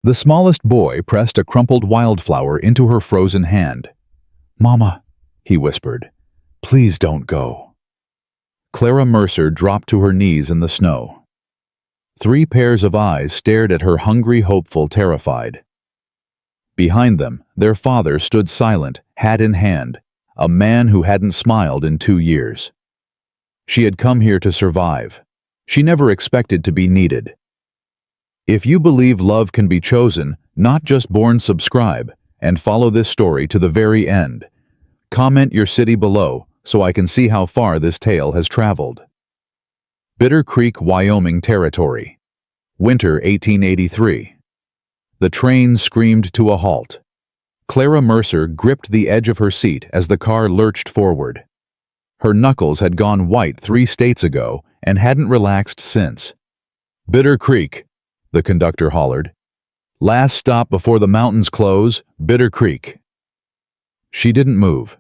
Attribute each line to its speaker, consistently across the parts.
Speaker 1: The smallest boy pressed a crumpled wildflower into her frozen hand. "Mama," he whispered, "please don't go." Clara Mercer dropped to her knees in the snow. 3 pairs of eyes stared at her, hungry, hopeful, terrified. Behind them, their father stood silent, hat in hand, a man who hadn't smiled in 2 years. She had come here to survive. She never expected to be needed. If you believe love can be chosen, not just born, subscribe and follow this story to the very end. Comment your city below so I can see how far this tale has traveled. Bitter Creek, Wyoming Territory. Winter 1883. The train screamed to a halt. Clara Mercer gripped the edge of her seat as the car lurched forward. Her knuckles had gone white 3 states ago and hadn't relaxed since. "Bitter Creek," the conductor hollered. "Last stop before the mountains close, Bitter Creek." She didn't move.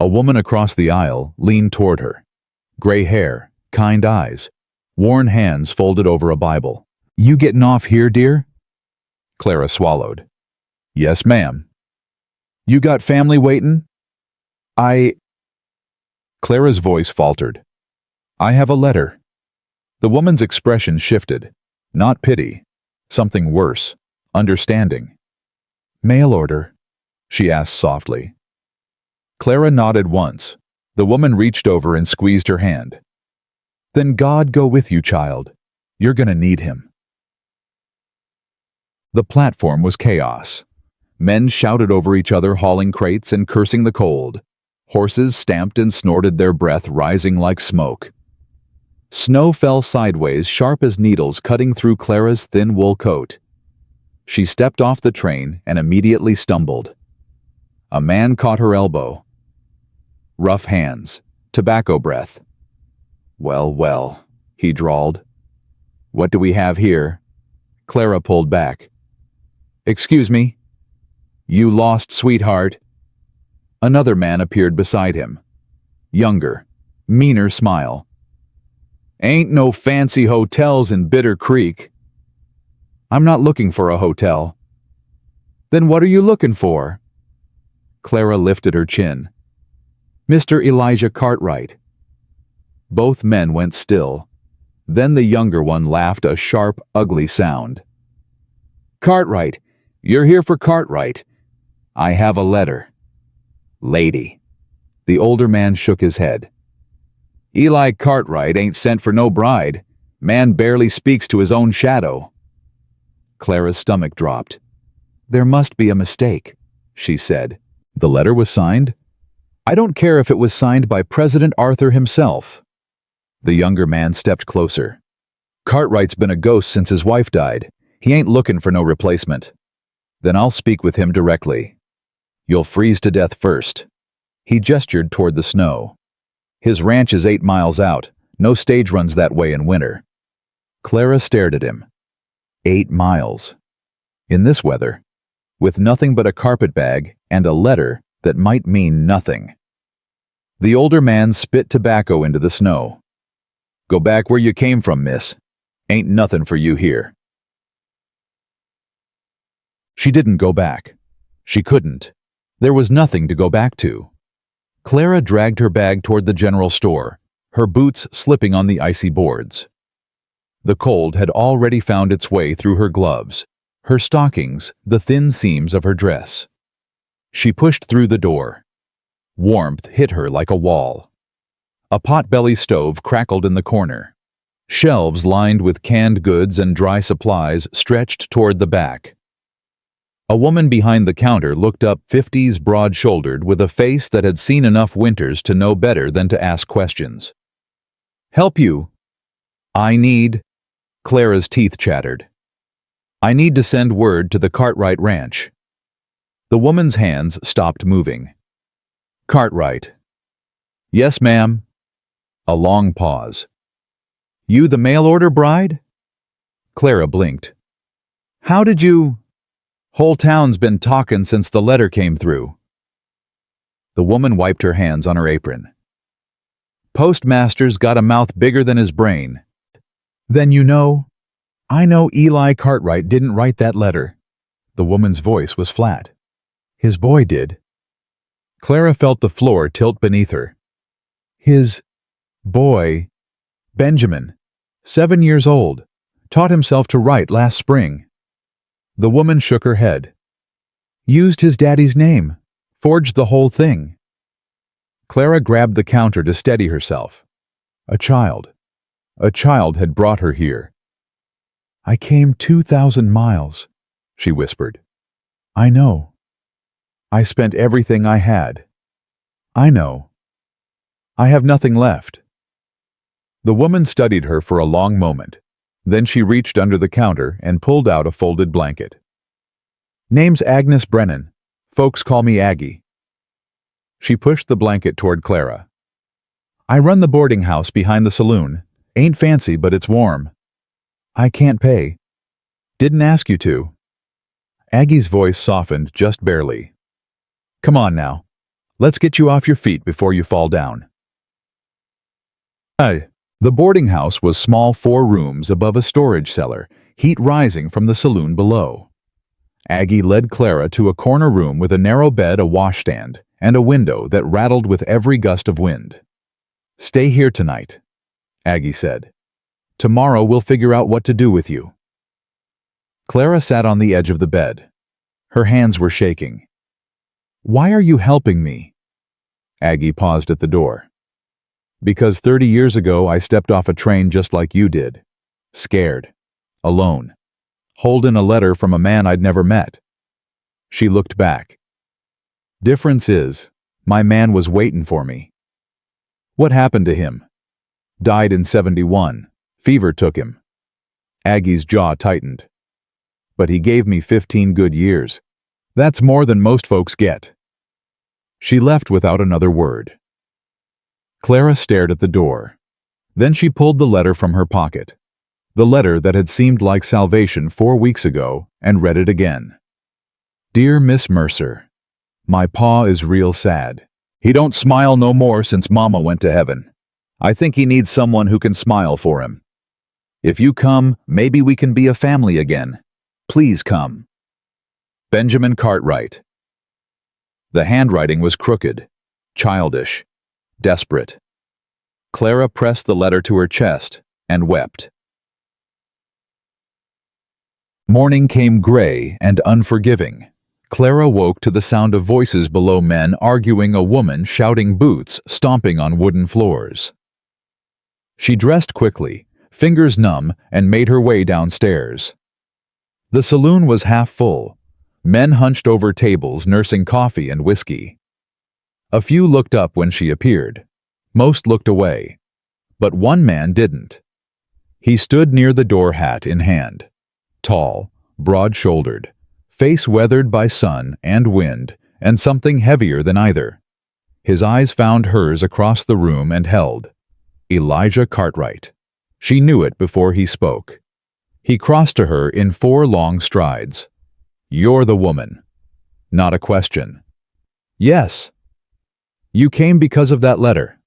Speaker 1: A woman across the aisle leaned toward her. Gray hair, kind eyes, worn hands folded over a Bible. "You getting off here, dear?" Clara swallowed. "Yes, ma'am." "You got family waitin'?" Clara's voice faltered. "I have a letter." The woman's expression shifted. Not pity. Something worse. Understanding. "Mail order?" she asked softly. Clara nodded once. The woman reached over and squeezed her hand. "Then God go with you, child. You're gonna need him." The platform was chaos. Men shouted over each other, hauling crates and cursing the cold. Horses stamped and snorted, their breath rising like smoke. Snow fell sideways, sharp as needles, cutting through Clara's thin wool coat. She stepped off the train and immediately stumbled. A man caught her elbow. Rough hands, tobacco breath. "Well, well," he drawled. "What do we have here?" Clara pulled back. "Excuse me." "You lost, sweetheart." Another man appeared beside him. Younger, meaner smile. "Ain't no fancy hotels in Bitter Creek." "I'm not looking for a hotel." "Then what are you looking for?" Clara lifted her chin. "Mr. Elijah Cartwright." Both men went still. Then the younger one laughed, a sharp, ugly sound. "Cartwright, you're here for Cartwright. I have a letter." "Lady." The older man shook his head. "Eli Cartwright ain't sent for no bride. Man barely speaks to his own shadow." Clara's stomach dropped. "There must be a mistake," she said. "The letter was signed?" "I don't care if it was signed by President Arthur himself." The younger man stepped closer. "Cartwright's been a ghost since his wife died. He ain't looking for no replacement." "Then I'll speak with him directly." "You'll freeze to death first." He gestured toward the snow. "His ranch is 8 miles out. No stage runs that way in winter." Clara stared at him. 8 miles. In this weather, with nothing but a carpetbag and a letter that might mean nothing. The older man spit tobacco into the snow. "Go back where you came from, miss. Ain't nothing for you here." She didn't go back. She couldn't. There was nothing to go back to. Clara dragged her bag toward the general store, her boots slipping on the icy boards. The cold had already found its way through her gloves, her stockings, the thin seams of her dress. She pushed through the door. Warmth hit her like a wall. A potbelly stove crackled in the corner. Shelves lined with canned goods and dry supplies stretched toward the back. A woman behind the counter looked up, 50s, broad-shouldered, with a face that had seen enough winters to know better than to ask questions. "Help you?" "I need..." Clara's teeth chattered. "I need to send word to the Cartwright Ranch." The woman's hands stopped moving. "Cartwright." "Yes, ma'am." A long pause. "You the mail-order bride?" Clara blinked. "How did you..." "Whole town's been talkin' since the letter came through." The woman wiped her hands on her apron. "Postmaster's got a mouth bigger than his brain." "Then you know..." "I know Eli Cartwright didn't write that letter." The woman's voice was flat. His boy did. Clara felt the floor tilt beneath her. His boy, Benjamin, 7 years old, taught himself to write last spring. The woman shook her head. Used his daddy's name, forged the whole thing. Clara grabbed the counter to steady herself. A child had brought her here. I came 2,000 miles, she whispered. I know. I spent everything I had. I know. I have nothing left. The woman studied her for a long moment. Then she reached under the counter and pulled out a folded blanket. Name's Agnes Brennan. Folks call me Aggie. She pushed the blanket toward Clara. I run the boarding house behind the saloon. Ain't fancy, but it's warm. I can't pay. Didn't ask you to. Aggie's voice softened just barely. Come on now. Let's get you off your feet before you fall down. The boarding house was small 4 rooms above a storage cellar, heat rising from the saloon below. Aggie led Clara to a corner room with a narrow bed, a washstand, and a window that rattled with every gust of wind. Stay here tonight, Aggie said. Tomorrow we'll figure out what to do with you. Clara sat on the edge of the bed. Her hands were shaking. Why are you helping me? Aggie paused at the door. Because 30 years ago I stepped off a train just like you did. Scared. Alone. Holding a letter from a man I'd never met. She looked back. Difference is, my man was waiting for me. What happened to him? Died in 71. Fever took him. Aggie's jaw tightened. But he gave me 15 good years. That's more than most folks get. She left without another word. Clara stared at the door. Then she pulled the letter from her pocket. The letter that had seemed like salvation 4 weeks ago, and read it again. Dear Miss Mercer, my pa is real sad. He don't smile no more since Mama went to heaven. I think he needs someone who can smile for him. If you come, maybe we can be a family again. Please come. Benjamin Cartwright. The handwriting was crooked, childish, desperate. Clara pressed the letter to her chest and wept. Morning came gray and unforgiving. Clara woke to the sound of voices below, men arguing, a woman shouting, boots stomping on wooden floors. She dressed quickly, fingers numb, and made her way downstairs. The saloon was half full. Men hunched over tables nursing coffee and whiskey. A few looked up when she appeared. Most looked away. But one man didn't. He stood near the door, hat in hand. Tall, broad-shouldered, face weathered by sun and wind, and something heavier than either. His eyes found hers across the room and held. Elijah Cartwright. She knew it before he spoke. He crossed to her in 4 long strides. You're the woman. Not a question. Yes. You came because of that letter.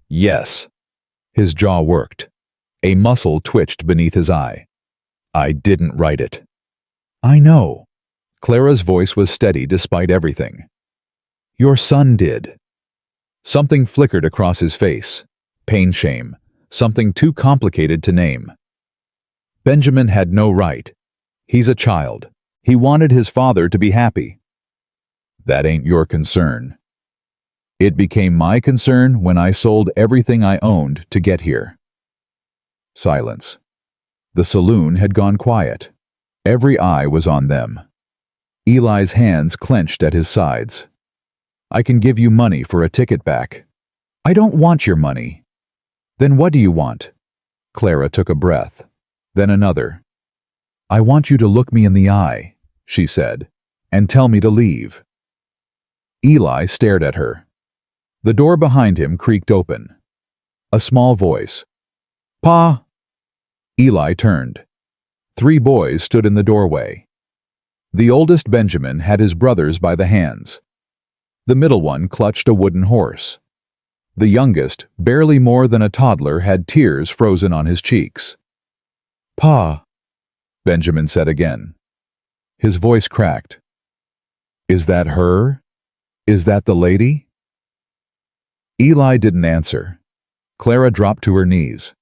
Speaker 1: Yes. His jaw worked. A muscle twitched beneath his eye. I didn't write it. I know. Clara's voice was steady despite everything. Your son did. Something flickered across his face. Pain, shame. Something too complicated to name. Benjamin had no right. He's a child. He wanted his father to be happy. That ain't your concern. It became my concern when I sold everything I owned to get here. Silence. The saloon had gone quiet. Every eye was on them. Eli's hands clenched at his sides. I can give you money for a ticket back. I don't want your money. Then what do you want? Clara took a breath. Then another. I want you to look me in the eye, she said, and tell me to leave. Eli stared at her. The door behind him creaked open. A small voice. Pa! Eli turned. 3 boys stood in the doorway. The oldest, Benjamin, had his brothers by the hands. The middle one clutched a wooden horse. The youngest, barely more than a toddler, had tears frozen on his cheeks. Pa! Benjamin said again. His voice cracked. Is that her? Is that the lady? Eli didn't answer. Clara dropped to her knees.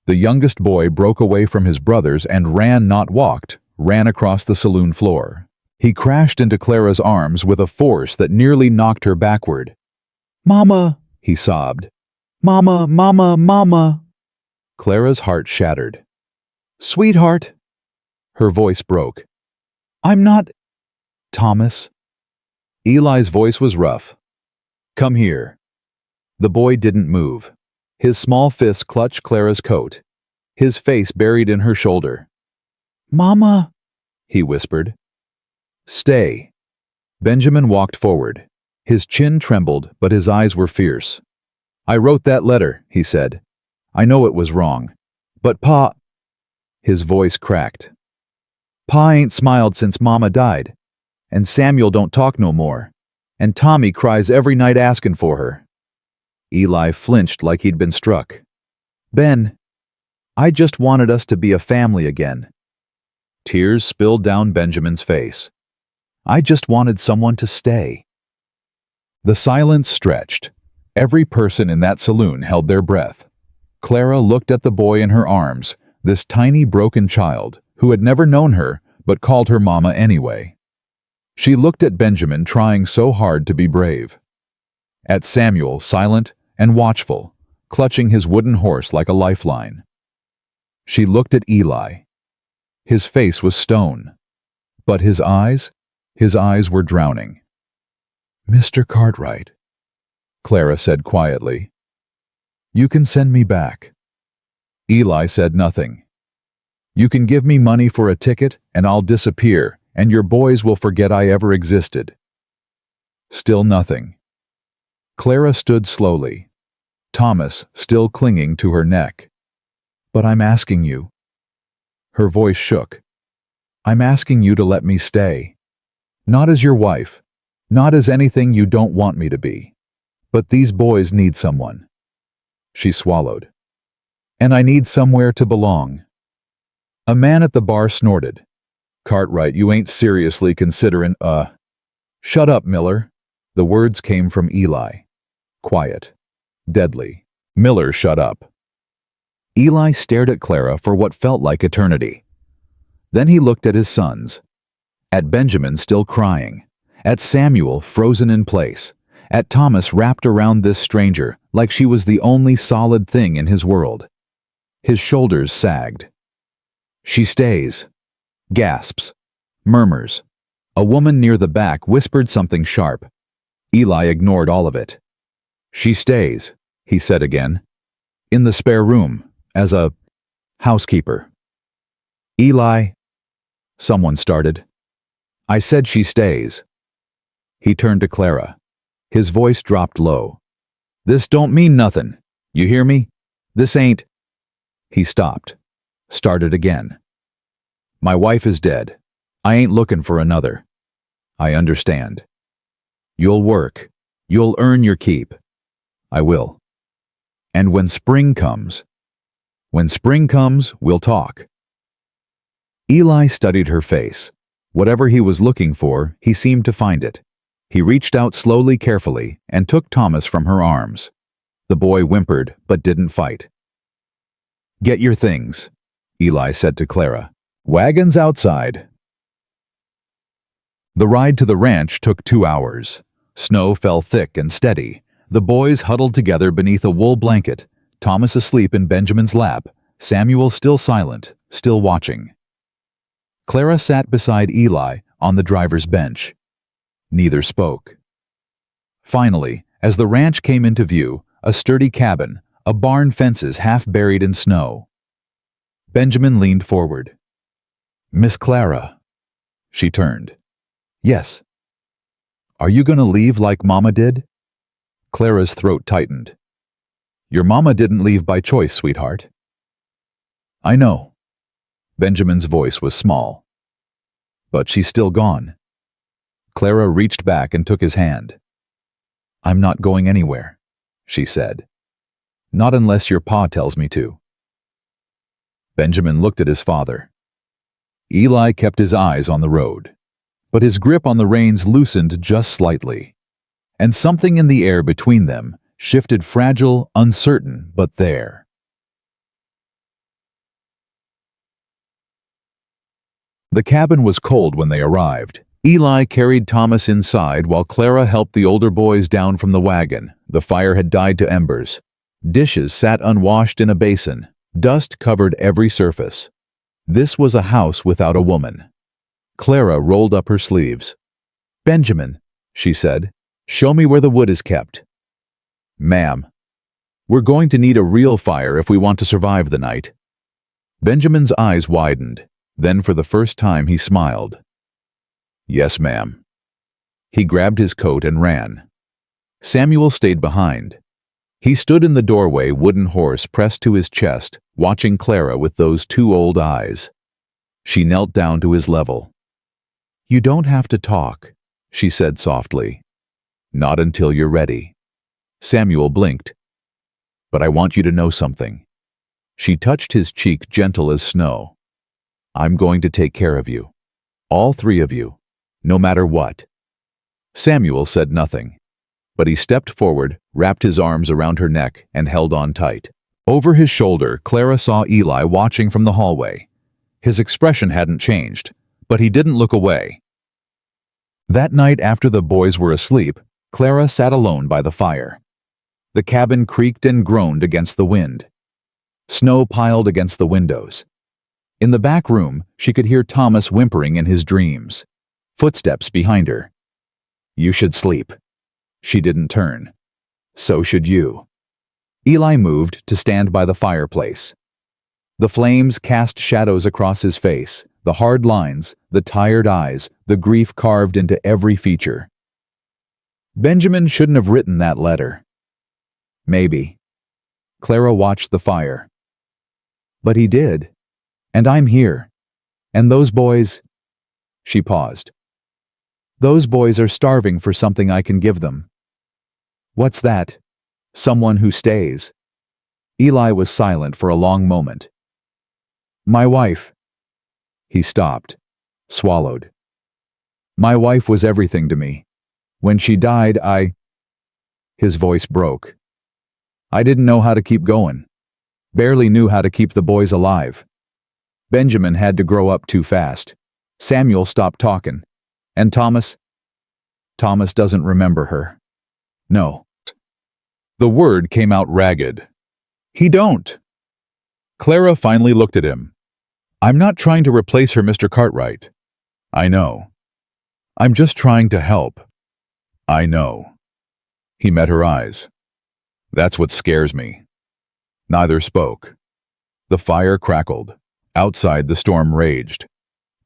Speaker 1: The youngest boy broke away from his brothers and ran, not walked, ran across the saloon floor. He crashed into Clara's arms with a force that nearly knocked her backward. "Mama!" he sobbed. "Mama, mama, mama!" Clara's heart shattered. "Sweetheart!" Her voice broke. "I'm not... Thomas." Eli's voice was rough. "Come here." The boy didn't move. His small fist clutched Clara's coat, his face buried in her shoulder. "Mama," he whispered. "Stay." Benjamin walked forward. His chin trembled, but his eyes were fierce. "I wrote that letter," he said. "I know it was wrong. But Pa..." His voice cracked. "Pa ain't smiled since Mama died. And Samuel don't talk no more. And Tommy cries every night asking for her." Eli flinched like he'd been struck. "Ben, I just wanted us to be a family again." Tears spilled down Benjamin's face. "I just wanted someone to stay." The silence stretched. Every person in that saloon held their breath. Clara looked at the boy in her arms, this tiny broken child who had never known her but called her mama anyway. She looked at Benjamin trying so hard to be brave. At Samuel, silent and watchful, clutching his wooden horse like a lifeline. She looked at Eli. His face was stone, but his eyes were drowning. "Mr. Cartwright," Clara said quietly, "you can send me back." Eli said nothing. "You can give me money for a ticket and I'll disappear, and your boys will forget I ever existed." Still nothing. Clara stood slowly, Thomas still clinging to her neck. "But I'm asking you." Her voice shook. "I'm asking you to let me stay. Not as your wife, not as anything you don't want me to be. But these boys need someone." She swallowed. "And I need somewhere to belong." A man at the bar snorted. "Cartwright, you ain't seriously considering, Shut up, Miller." The words came from Eli. Quiet. Deadly. Miller shut up. Eli stared at Clara for what felt like eternity. Then he looked at his sons. At Benjamin still crying. At Samuel frozen in place. At Thomas wrapped around this stranger like she was the only solid thing in his world. His shoulders sagged. "She stays." Gasps. Murmurs. A woman near the back whispered something sharp. Eli ignored all of it. "She stays," he said again. "In the spare room, as a housekeeper." "Eli," someone started. "I said she stays." He turned to Clara. His voice dropped low. "This don't mean nothing. You hear me? This ain't..." He stopped. Started again. "My wife is dead. I ain't looking for another. I understand. You'll work. You'll earn your keep. I will. And when spring comes, we'll talk." Eli studied her face. Whatever he was looking for, he seemed to find it. He reached out slowly, carefully, and took Thomas from her arms. The boy whimpered, but didn't fight. "Get your things," Eli said to Clara. "Wagon's outside." The ride to the ranch took 2 hours. Snow fell thick and steady. The boys huddled together beneath a wool blanket, Thomas asleep in Benjamin's lap, Samuel still silent, still watching. Clara sat beside Eli on the driver's bench. Neither spoke. Finally, as the ranch came into view, a sturdy cabin, a barn, fences half buried in snow. Benjamin leaned forward. "Miss Clara." She turned. "Yes." "Are you going to leave like Mama did?" Clara's throat tightened. "Your mama didn't leave by choice, sweetheart." "I know." Benjamin's voice was small. "But she's still gone." Clara reached back and took his hand. "I'm not going anywhere," she said. "Not unless your pa tells me to." Benjamin looked at his father. Eli kept his eyes on the road, but his grip on the reins loosened just slightly, and something in the air between them shifted, fragile, uncertain, but there. The cabin was cold when they arrived. Eli carried Thomas inside while Clara helped the older boys down from the wagon. The fire had died to embers. Dishes sat unwashed in a basin. Dust covered every surface. This was a house without a woman. Clara rolled up her sleeves. "Benjamin," she said, "show me where the wood is kept." "Ma'am, we're going to need a real fire if we want to survive the night." Benjamin's eyes widened. Then for the first time he smiled. "Yes, ma'am." He grabbed his coat and ran. Samuel stayed behind. He stood in the doorway, wooden horse pressed to his chest, watching Clara with those two old eyes. She knelt down to his level. "You don't have to talk," she said softly. "Not until you're ready." Samuel blinked. "But I want you to know something." She touched his cheek, gentle as snow. "I'm going to take care of you. All three of you. No matter what." Samuel said nothing, but he stepped forward, wrapped his arms around her neck, and held on tight. Over his shoulder, Clara saw Eli watching from the hallway. His expression hadn't changed, but he didn't look away. That night, after the boys were asleep, Clara sat alone by the fire. The cabin creaked and groaned against the wind. Snow piled against the windows. In the back room, she could hear Thomas whimpering in his dreams. Footsteps behind her. "You should sleep." She didn't turn. "So should you." Eli moved to stand by the fireplace. The flames cast shadows across his face, the hard lines, the tired eyes, the grief carved into every feature. Benjamin shouldn't have written that letter. Maybe. Clara watched the fire. But he did. And I'm here. And those boys... She paused. "Those boys are starving for something I can give them." "What's that?" "Someone who stays." Eli was silent for a long moment. "My wife." He stopped, swallowed. "My wife was everything to me. When she died, His voice broke. "I didn't know how to keep going. Barely knew how to keep the boys alive. Benjamin had to grow up too fast. Samuel stopped talking. And Thomas doesn't remember her. No." The word came out ragged. "He don't." Clara finally looked at him. "I'm not trying to replace her, Mr. Cartwright." "I know. I'm just trying to help." "I know." He met her eyes. "That's what scares me." Neither spoke. The fire crackled. Outside, the storm raged.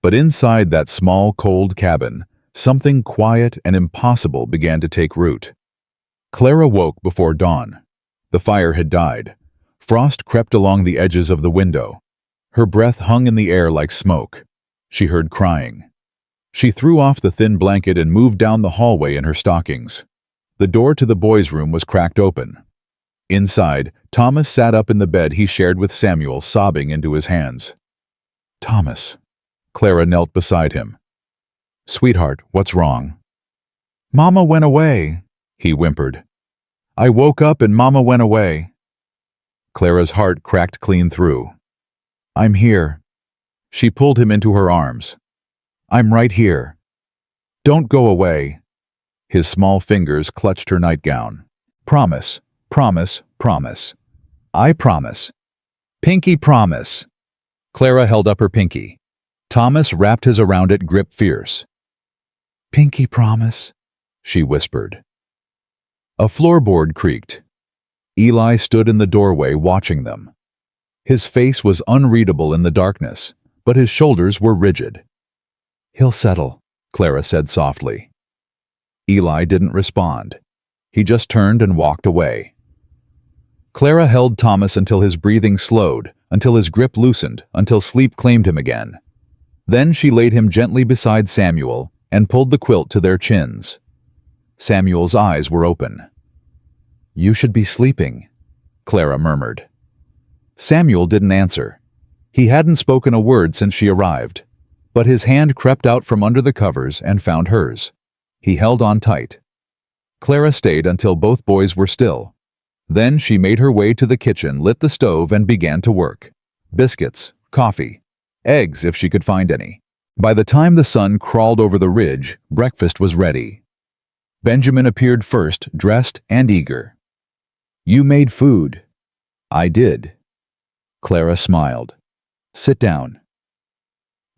Speaker 1: But inside that small, cold cabin, something quiet and impossible began to take root. Clara woke before dawn. The fire had died. Frost crept along the edges of the window. Her breath hung in the air like smoke. She heard crying. She threw off the thin blanket and moved down the hallway in her stockings. The door to the boys' room was cracked open. Inside, Thomas sat up in the bed he shared with Samuel, sobbing into his hands. "Thomas." Clara knelt beside him. "Sweetheart, what's wrong?" "Mama went away," he whimpered. "I woke up and Mama went away." Clara's heart cracked clean through. "I'm here." She pulled him into her arms. "I'm right here. Don't go away." His small fingers clutched her nightgown. "Promise, promise, promise. I promise. Pinky promise." Clara held up her pinky. Thomas wrapped his around it, grip fierce. "Pinky promise," she whispered. A floorboard creaked. Eli stood in the doorway watching them. His face was unreadable in the darkness, but his shoulders were rigid. "He'll settle," Clara said softly. Eli didn't respond. He just turned and walked away. Clara held Thomas until his breathing slowed, until his grip loosened, until sleep claimed him again. Then she laid him gently beside Samuel and pulled the quilt to their chins. Samuel's eyes were open. "You should be sleeping," Clara murmured. Samuel didn't answer. He hadn't spoken a word since she arrived. But his hand crept out from under the covers and found hers. He held on tight. Clara stayed until both boys were still. Then she made her way to the kitchen, lit the stove, and began to work. Biscuits, coffee, eggs if she could find any. By the time the sun crawled over the ridge, breakfast was ready. Benjamin appeared first, dressed and eager. "You made food." "I did." Clara smiled. "Sit down."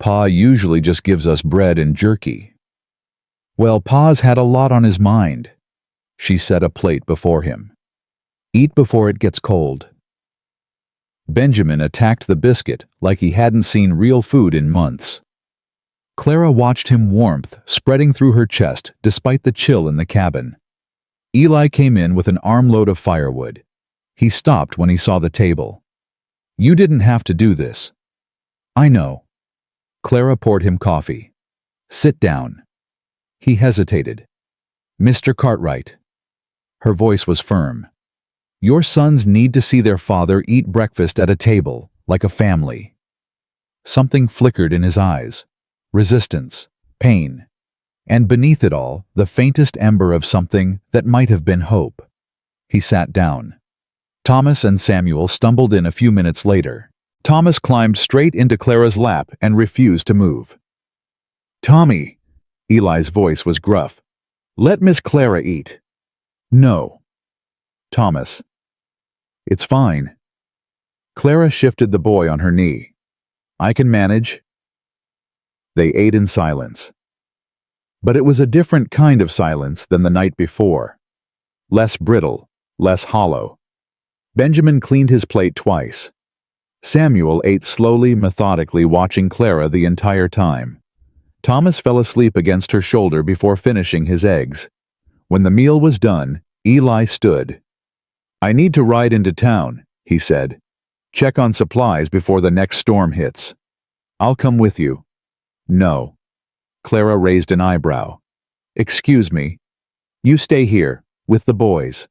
Speaker 1: "Pa usually just gives us bread and jerky." "Well, Pa's had a lot on his mind." She set a plate before him. "Eat before it gets cold." Benjamin attacked the biscuit like he hadn't seen real food in months. Clara watched him, warmth spreading through her chest despite the chill in the cabin. Eli came in with an armload of firewood. He stopped when he saw the table. "You didn't have to do this." "I know." Clara poured him coffee. "Sit down." He hesitated. "Mr. Cartwright." Her voice was firm. "Your sons need to see their father eat breakfast at a table, like a family." Something flickered in his eyes. Resistance, pain, and beneath it all, the faintest ember of something that might have been hope. He sat down. Thomas and Samuel stumbled in a few minutes later. Thomas climbed straight into Clara's lap and refused to move. "Tommy," Eli's voice was gruff, "let Miss Clara eat." "No." "Thomas." "It's fine." Clara shifted the boy on her knee. "I can manage." They ate in silence. But it was a different kind of silence than the night before. Less brittle, less hollow. Benjamin cleaned his plate twice. Samuel ate slowly, methodically, watching Clara the entire time. Thomas fell asleep against her shoulder before finishing his eggs. When the meal was done, Eli stood. "I need to ride into town," he said. "Check on supplies before the next storm hits." "I'll come with you." "No." Clara raised an eyebrow. "Excuse me. You stay here, with the boys."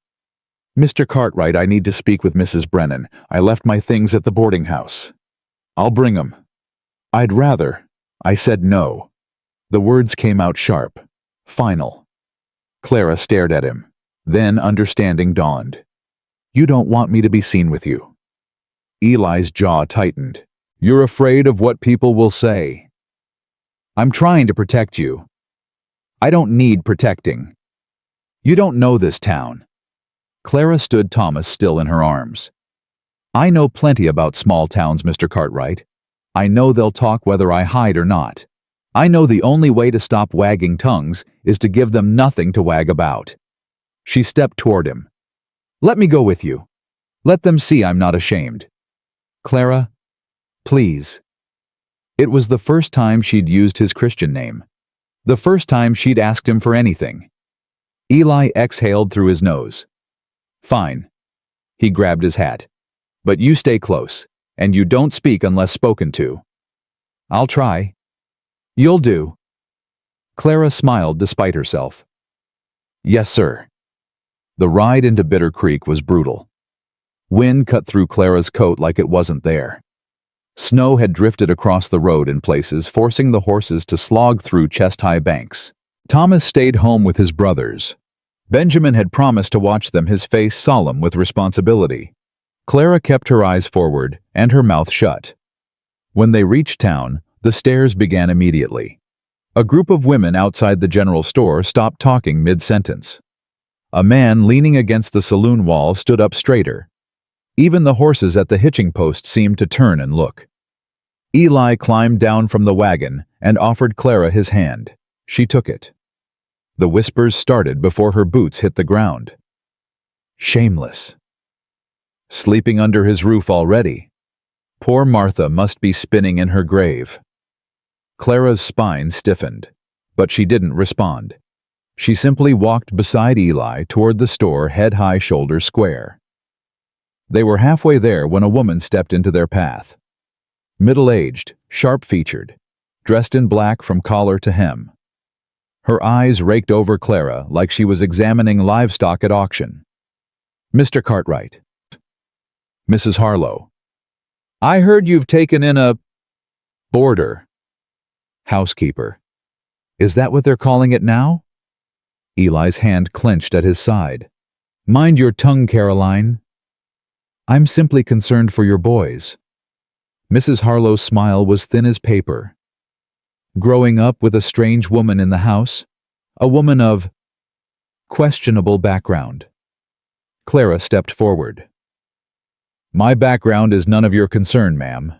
Speaker 1: "Mr. Cartwright, I need to speak with Mrs. Brennan. I left my things at the boarding house." "I'll bring 'em." "I'd rather." I said no. The words came out sharp, final. Clara stared at him. Then understanding dawned. "You don't want me to be seen with you." Eli's jaw tightened. "You're afraid of what people will say." "I'm trying to protect you." "I don't need protecting." "You don't know this town." Clara stood Thomas still in her arms. "I know plenty about small towns, Mr. Cartwright. I know they'll talk whether I hide or not. I know the only way to stop wagging tongues is to give them nothing to wag about." She stepped toward him. "Let me go with you. Let them see I'm not ashamed." "Clara, please." It was the first time she'd used his Christian name. The first time she'd asked him for anything. Eli exhaled through his nose. "Fine." He grabbed his hat. "But you stay close, and you don't speak unless spoken to." "I'll try." "You'll do." Clara smiled despite herself. "Yes, sir." The ride into Bitter Creek was brutal. Wind cut through Clara's coat like it wasn't there. Snow had drifted across the road in places, forcing the horses to slog through chest-high banks. Thomas stayed home with his brothers. Benjamin had promised to watch them, his face solemn with responsibility. Clara kept her eyes forward and her mouth shut. When they reached town, the stares began immediately. A group of women outside the general store stopped talking mid-sentence. A man leaning against the saloon wall stood up straighter. Even the horses at the hitching post seemed to turn and look. Eli climbed down from the wagon and offered Clara his hand. She took it. The whispers started before her boots hit the ground. Shameless. Sleeping under his roof already. Poor Martha must be spinning in her grave. Clara's spine stiffened, but she didn't respond. She simply walked beside Eli toward the store, head high, shoulders square. They were halfway there when a woman stepped into their path. Middle-aged, sharp-featured, dressed in black from collar to hem. Her eyes raked over Clara like she was examining livestock at auction. "Mr. Cartwright." "Mrs. Harlow." "I heard you've taken in a boarder." Housekeeper. Is that what they're calling it now? Eli's hand clenched at his side. Mind your tongue, Caroline. I'm simply concerned for your boys. Mrs. Harlow's smile was thin as paper. Growing up with a strange woman in the house, a woman of questionable background. Clara stepped forward. My background is none of your concern, ma'am.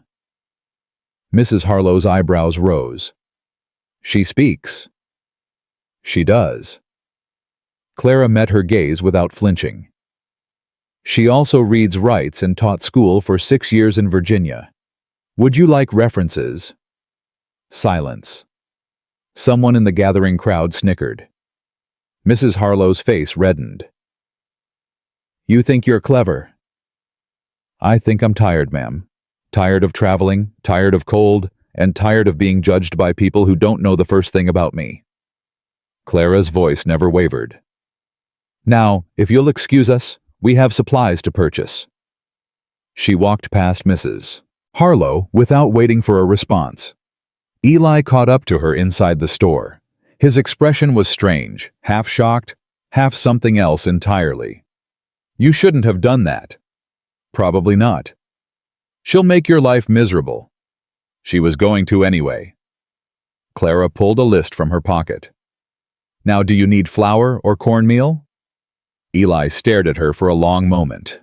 Speaker 1: Mrs. Harlow's eyebrows rose. She speaks. She does. Clara met her gaze without flinching. She also reads rights and taught school for 6 years in Virginia. Would you like references? Silence. Someone in the gathering crowd snickered. Mrs. Harlow's face reddened. You think you're clever? I think I'm tired, ma'am. Tired of traveling, tired of cold, and tired of being judged by people who don't know the first thing about me. Clara's voice never wavered. Now, if you'll excuse us, we have supplies to purchase. She walked past Mrs. Harlow without waiting for a response. Eli caught up to her inside the store. His expression was strange, half shocked, half something else entirely. You shouldn't have done that. Probably not. She'll make your life miserable. She was going to anyway. Clara pulled a list from her pocket. Now, do you need flour or cornmeal? Eli stared at her for a long moment.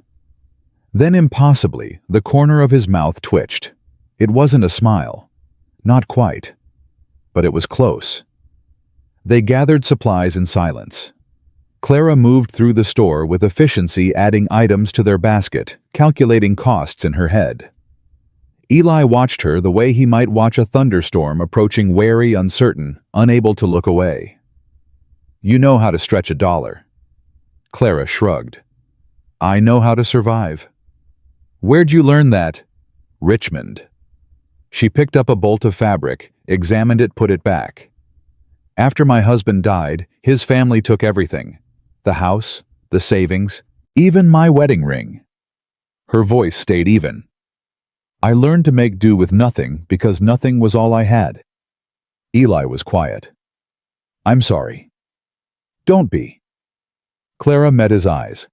Speaker 1: Then impossibly, the corner of his mouth twitched. It wasn't a smile. Not quite. But it was close. They gathered supplies in silence. Clara moved through the store with efficiency, adding items to their basket, calculating costs in her head. Eli watched her the way he might watch a thunderstorm approaching, wary, uncertain, unable to look away. You know how to stretch $1. Clara shrugged. I know how to survive. Where'd you learn that? Richmond. She picked up a bolt of fabric, examined it, put it back. After my husband died, his family took everything. The house, the savings, even my wedding ring. Her voice stayed even. I learned to make do with nothing because nothing was all I had. Eli was quiet. I'm sorry. Don't be. Clara met his eyes.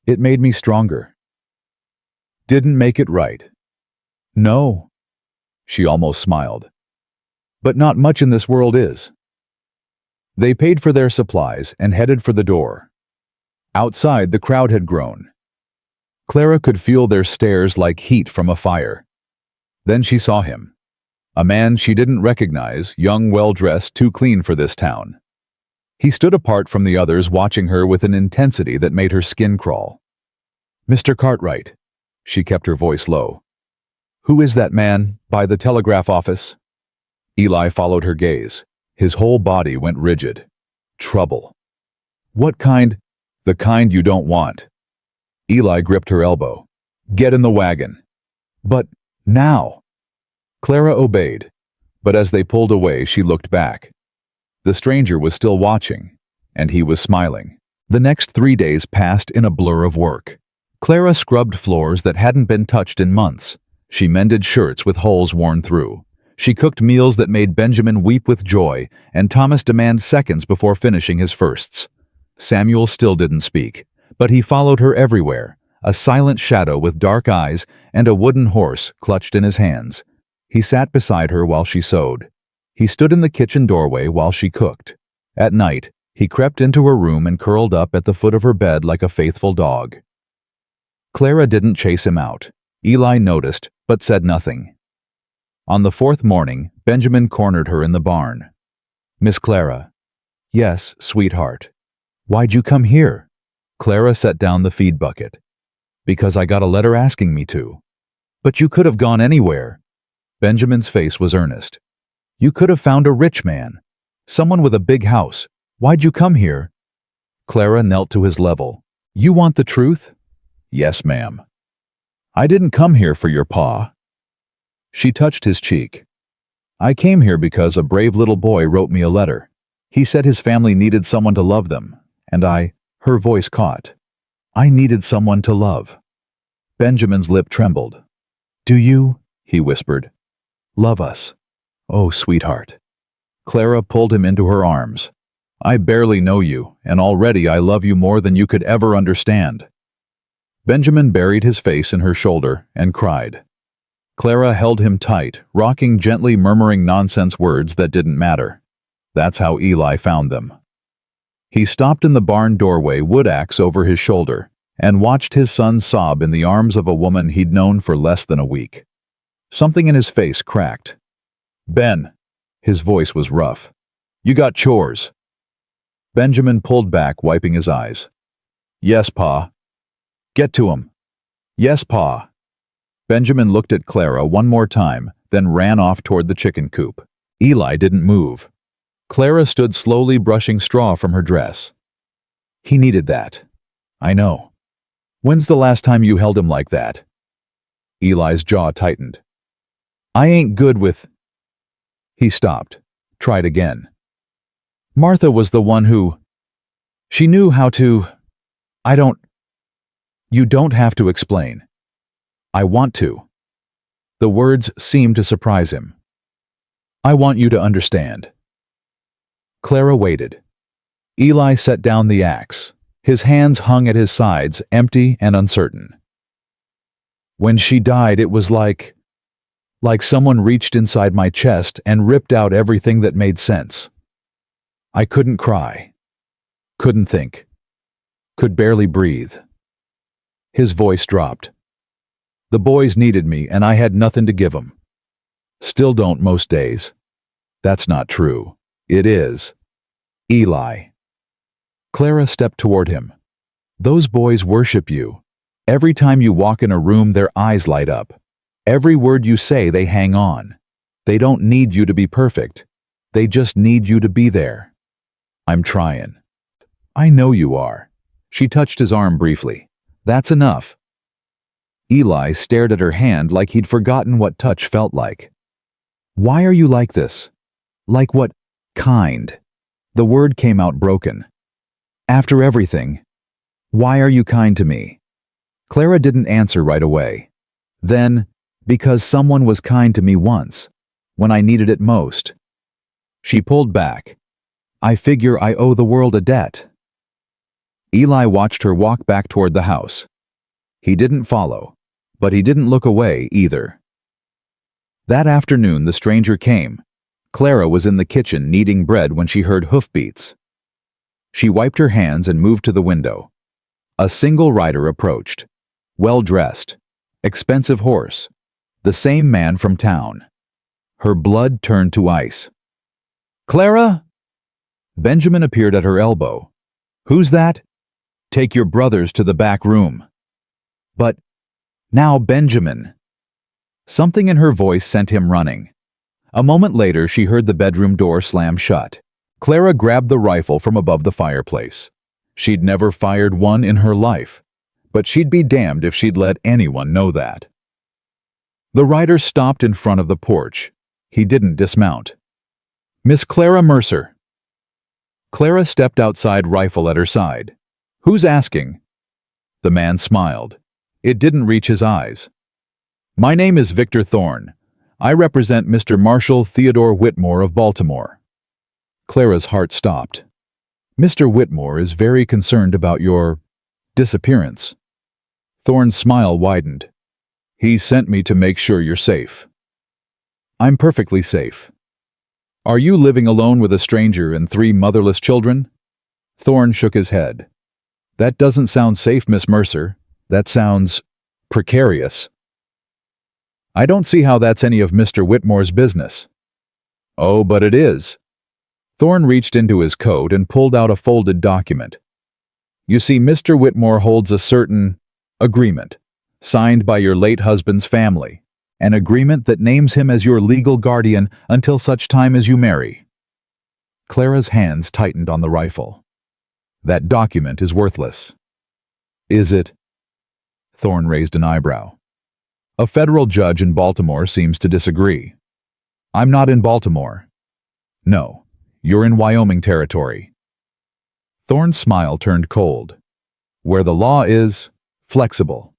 Speaker 1: It made me stronger. Didn't make it right. No. She almost smiled. But not much in this world is. They paid for their supplies and headed for the door. Outside, the crowd had grown. Clara could feel their stares like heat from a fire. Then she saw him. A man she didn't recognize, young, well-dressed, too clean for this town. He stood apart from the others, watching her with an intensity that made her skin crawl. Mr. Cartwright. She kept her voice low. Who is that man, by the telegraph office? Eli followed her gaze. His whole body went rigid. Trouble. What kind? The kind you don't want. Eli gripped her elbow. Get in the wagon. But now. Clara obeyed, but as they pulled away, she looked back. The stranger was still watching, and he was smiling. The next 3 days passed in a blur of work. Clara scrubbed floors that hadn't been touched in months. She mended shirts with holes worn through. She cooked meals that made Benjamin weep with joy, and Thomas demand seconds before finishing his firsts. Samuel still didn't speak, but he followed her everywhere, a silent shadow with dark eyes and a wooden horse clutched in his hands. He sat beside her while she sewed. He stood in the kitchen doorway while she cooked. At night, he crept into her room and curled up at the foot of her bed like a faithful dog. Clara didn't chase him out. Eli noticed, but said nothing. On the 4th morning, Benjamin cornered her in the barn. Miss Clara. Yes, sweetheart. Why'd you come here? Clara set down the feed bucket. Because I got a letter asking me to. But you could have gone anywhere. Benjamin's face was earnest. You could have found a rich man. Someone with a big house. Why'd you come here? Clara knelt to his level. You want the truth? Yes, ma'am. I didn't come here for your pa. She touched his cheek. I came here because a brave little boy wrote me a letter. He said his family needed someone to love them, and her voice caught. I needed someone to love. Benjamin's lip trembled. Do you, he whispered, love us? "Oh, sweetheart." Clara pulled him into her arms. "I barely know you, and already I love you more than you could ever understand." Benjamin buried his face in her shoulder and cried. Clara held him tight, rocking gently, murmuring nonsense words that didn't matter. That's how Eli found them. He stopped in the barn doorway, wood axe over his shoulder, and watched his son sob in the arms of a woman he'd known for less than a week. Something in his face cracked. "Ben," his voice was rough, "you got chores." Benjamin pulled back, wiping his eyes. "Yes, Pa." "Get to 'em." "Yes, Pa." Benjamin looked at Clara one more time, then ran off toward the chicken coop. Eli didn't move. Clara stood slowly, brushing straw from her dress. "He needed that. I know. When's the last time you held him like that?" Eli's jaw tightened. "I ain't good with—" He stopped, tried again. "Martha was the one who— She knew how to— I don't— You don't have to explain." "I want to." The words seemed to surprise him. "I want you to understand." Clara waited. Eli set down the axe. His hands hung at his sides, empty and uncertain. "When she died, it was like someone reached inside my chest and ripped out everything that made sense. I couldn't cry. Couldn't think. Could barely breathe." His voice dropped. "The boys needed me, and I had nothing to give 'em. Still don't most days." "That's not true." "It is." "Eli." Clara stepped toward him. "Those boys worship you. Every time you walk in a room, their eyes light up. Every word you say, they hang on. They don't need you to be perfect. They just need you to be there." "I'm trying." "I know you are." She touched his arm briefly. "That's enough." Eli stared at her hand like he'd forgotten what touch felt like. "Why are you like this?" "Like what kind?" The word came out broken. "After everything. Why are you kind to me?" Clara didn't answer right away. Then, "Because someone was kind to me once, when I needed it most." She pulled back. "I figure I owe the world a debt." Eli watched her walk back toward the house. He didn't follow, but he didn't look away either. That afternoon the stranger came. Clara was in the kitchen kneading bread when she heard hoofbeats. She wiped her hands and moved to the window. A single rider approached. Well-dressed. Expensive horse. The same man from town. Her blood turned to ice. "Clara?" Benjamin appeared at her elbow. "Who's that?" "Take your brothers to the back room." "But now, Benjamin." Something in her voice sent him running. A moment later, she heard the bedroom door slam shut. Clara grabbed the rifle from above the fireplace. She'd never fired one in her life, but she'd be damned if she'd let anyone know that. The rider stopped in front of the porch. He didn't dismount. "Miss Clara Mercer." Clara stepped outside, rifle at her side. "Who's asking?" The man smiled. It didn't reach his eyes. "My name is Victor Thorne. I represent Mr. Marshall Theodore Whitmore of Baltimore." Clara's heart stopped. "Mr. Whitmore is very concerned about your disappearance." Thorne's smile widened. "He sent me to make sure you're safe." "I'm perfectly safe." "Are you living alone with a stranger and 3 motherless children?" Thorne shook his head. "That doesn't sound safe, Miss Mercer. That sounds precarious." "I don't see how that's any of Mr. Whitmore's business." "Oh, but it is." Thorne reached into his coat and pulled out a folded document. "You see, Mr. Whitmore holds a certain agreement, signed by your late husband's family, an agreement that names him as your legal guardian until such time as you marry." Clara's hands tightened on the rifle. "That document is worthless." "Is it?" Thorne raised an eyebrow. "A federal judge in Baltimore seems to disagree." "I'm not in Baltimore." "No, you're in Wyoming Territory." Thorne's smile turned cold. "Where the law is flexible,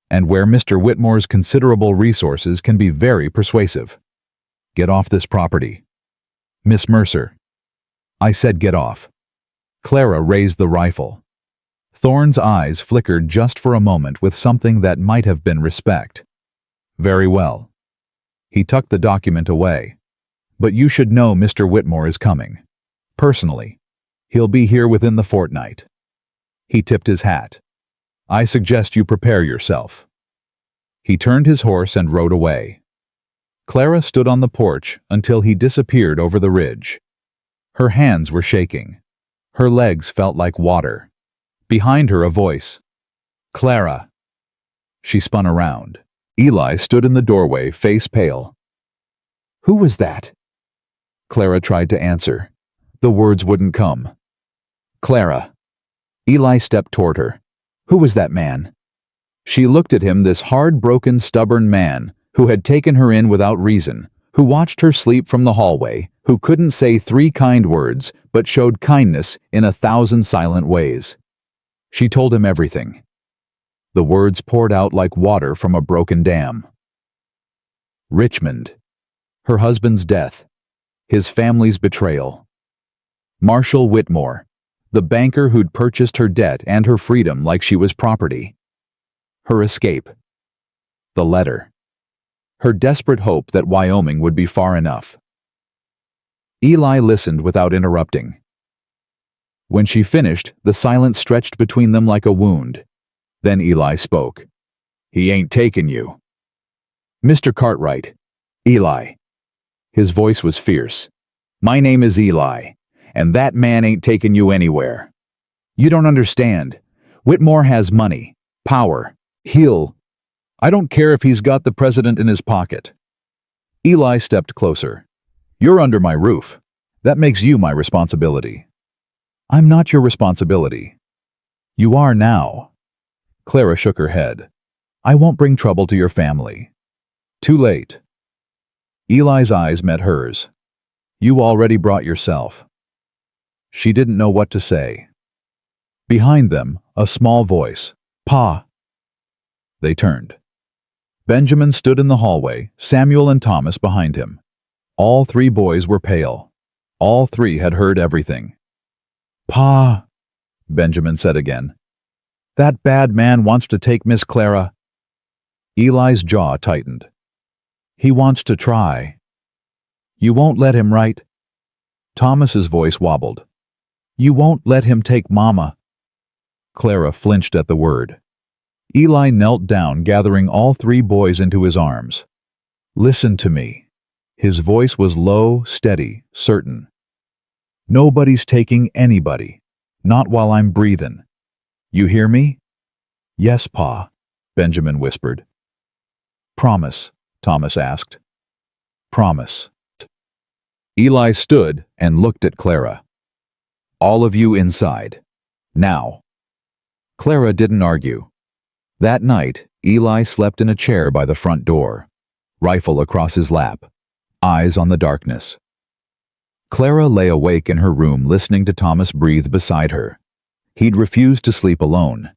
Speaker 1: and where Mr. Whitmore's considerable resources can be very persuasive." Get off this property. Miss Mercer. I said get off. Clara raised the rifle. Thorne's eyes flickered just for a moment with something that might have been respect. Very well. He tucked the document away. But you should know Mr. Whitmore is coming. Personally. He'll be here within the fortnight. He tipped his hat. I suggest you prepare yourself. He turned his horse and rode away. Clara stood on the porch until he disappeared over the ridge. Her hands were shaking. Her legs felt like water. Behind her a voice. Clara. She spun around. Eli stood in the doorway, face pale. Who was that? Clara tried to answer. The words wouldn't come. Clara. Eli stepped toward her. Who was that man? She looked at him, this hard-broken, stubborn man who had taken her in without reason, who watched her sleep from the hallway, who couldn't say 3 kind words but showed kindness in 1,000 silent ways. She told him everything. The words poured out like water from a broken dam. Richmond. Her husband's death. His family's betrayal. Marshall Whitmore, the banker who'd purchased her debt and her freedom like she was property. Her escape. The letter. Her desperate hope that Wyoming would be far enough. Eli listened without interrupting. When she finished, the silence stretched between them like a wound. Then Eli spoke. He ain't taken you. Mr. Cartwright. Eli. His voice was fierce. My name is Eli, and that man ain't taken you anywhere. You don't understand. Whitmore has money, power. I don't care if he's got the president in his pocket. Eli stepped closer. You're under my roof. That makes you my responsibility. I'm not your responsibility. You are now. Clara shook her head. I won't bring trouble to your family. Too late. Eli's eyes met hers. You already brought yourself. She didn't know what to say. Behind them, a small voice. Pa. They turned. Benjamin stood in the hallway, Samuel and Thomas behind him. All 3 boys were pale. All 3 had heard everything. Pa, Benjamin said again. That bad man wants to take Miss Clara. Eli's jaw tightened. He wants to try. You won't let him, right? Thomas's voice wobbled. You won't let him take Mama. Clara flinched at the word. Eli knelt down, gathering all 3 boys into his arms. Listen to me. His voice was low, steady, certain. Nobody's taking anybody. Not while I'm breathing. You hear me? Yes, Pa, Benjamin whispered. Promise, Thomas asked. Promise. Eli stood and looked at Clara. All of you inside. Now. Clara didn't argue. That night, Eli slept in a chair by the front door, rifle across his lap, eyes on the darkness. Clara lay awake in her room listening to Thomas breathe beside her. He'd refused to sleep alone.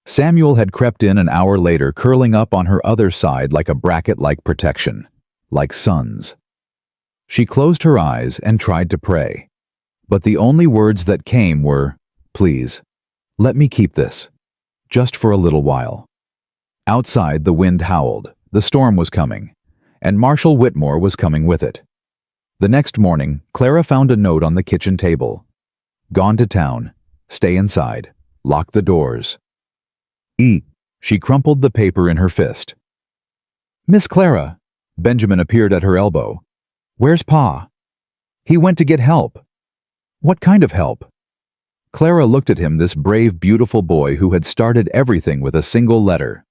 Speaker 1: Samuel had crept in an hour later, curling up on her other side like a bracket-like protection, like sons. She closed her eyes and tried to pray, but the only words that came were, Please, let me keep this. Just for a little while. Outside, the wind howled, the storm was coming, and Marshall Whitmore was coming with it. The next morning, Clara found a note on the kitchen table. Gone to town. Stay inside. Lock the doors. She crumpled the paper in her fist. Miss Clara, Benjamin appeared at her elbow. Where's Pa? He went to get help. What kind of help? Clara looked at him, this brave, beautiful boy who had started everything with a single letter.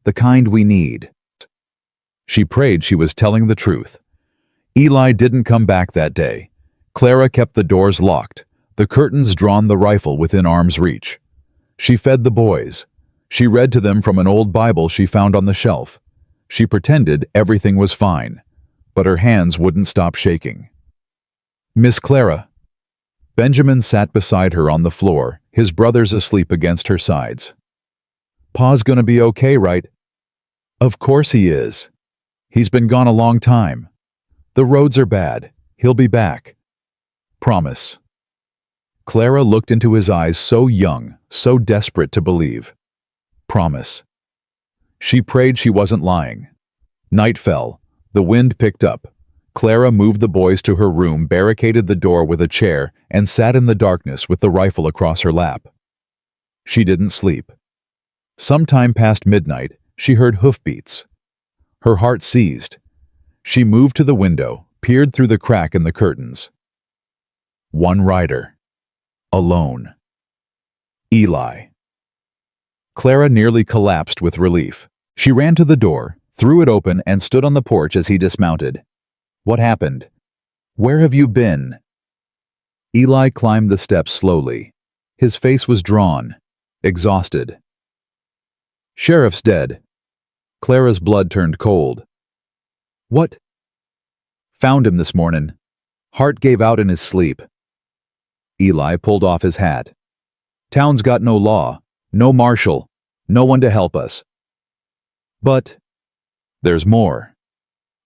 Speaker 1: The kind we need. She prayed she was telling the truth. Eli didn't come back that day. Clara kept the doors locked, the curtains drawn, the rifle within arm's reach. She fed the boys. She read to them from an old Bible she found on the shelf. She pretended everything was fine, but her hands wouldn't stop shaking. Miss Clara. Benjamin sat beside her on the floor, his brothers asleep against her sides. Pa's gonna be okay, right? Of course he is. He's been gone a long time. The roads are bad. He'll be back. Promise. Clara looked into his eyes, so young, so desperate to believe. Promise. She prayed she wasn't lying. Night fell. The wind picked up. Clara moved the boys to her room, barricaded the door with a chair, and sat in the darkness with the rifle across her lap. She didn't sleep. Sometime past midnight, she heard hoofbeats. Her heart seized. She moved to the window, peered through the crack in the curtains. One rider. Alone. Eli. Clara nearly collapsed with relief. She ran to the door, threw it open, and stood on the porch as he dismounted. What happened? Where have you been? Eli climbed the steps slowly. His face was drawn, exhausted. Sheriff's dead. Clara's blood turned cold. What? Found him this morning. Heart gave out in his sleep. Eli pulled off his hat. Town's got no law, no marshal, no one to help us. But there's more.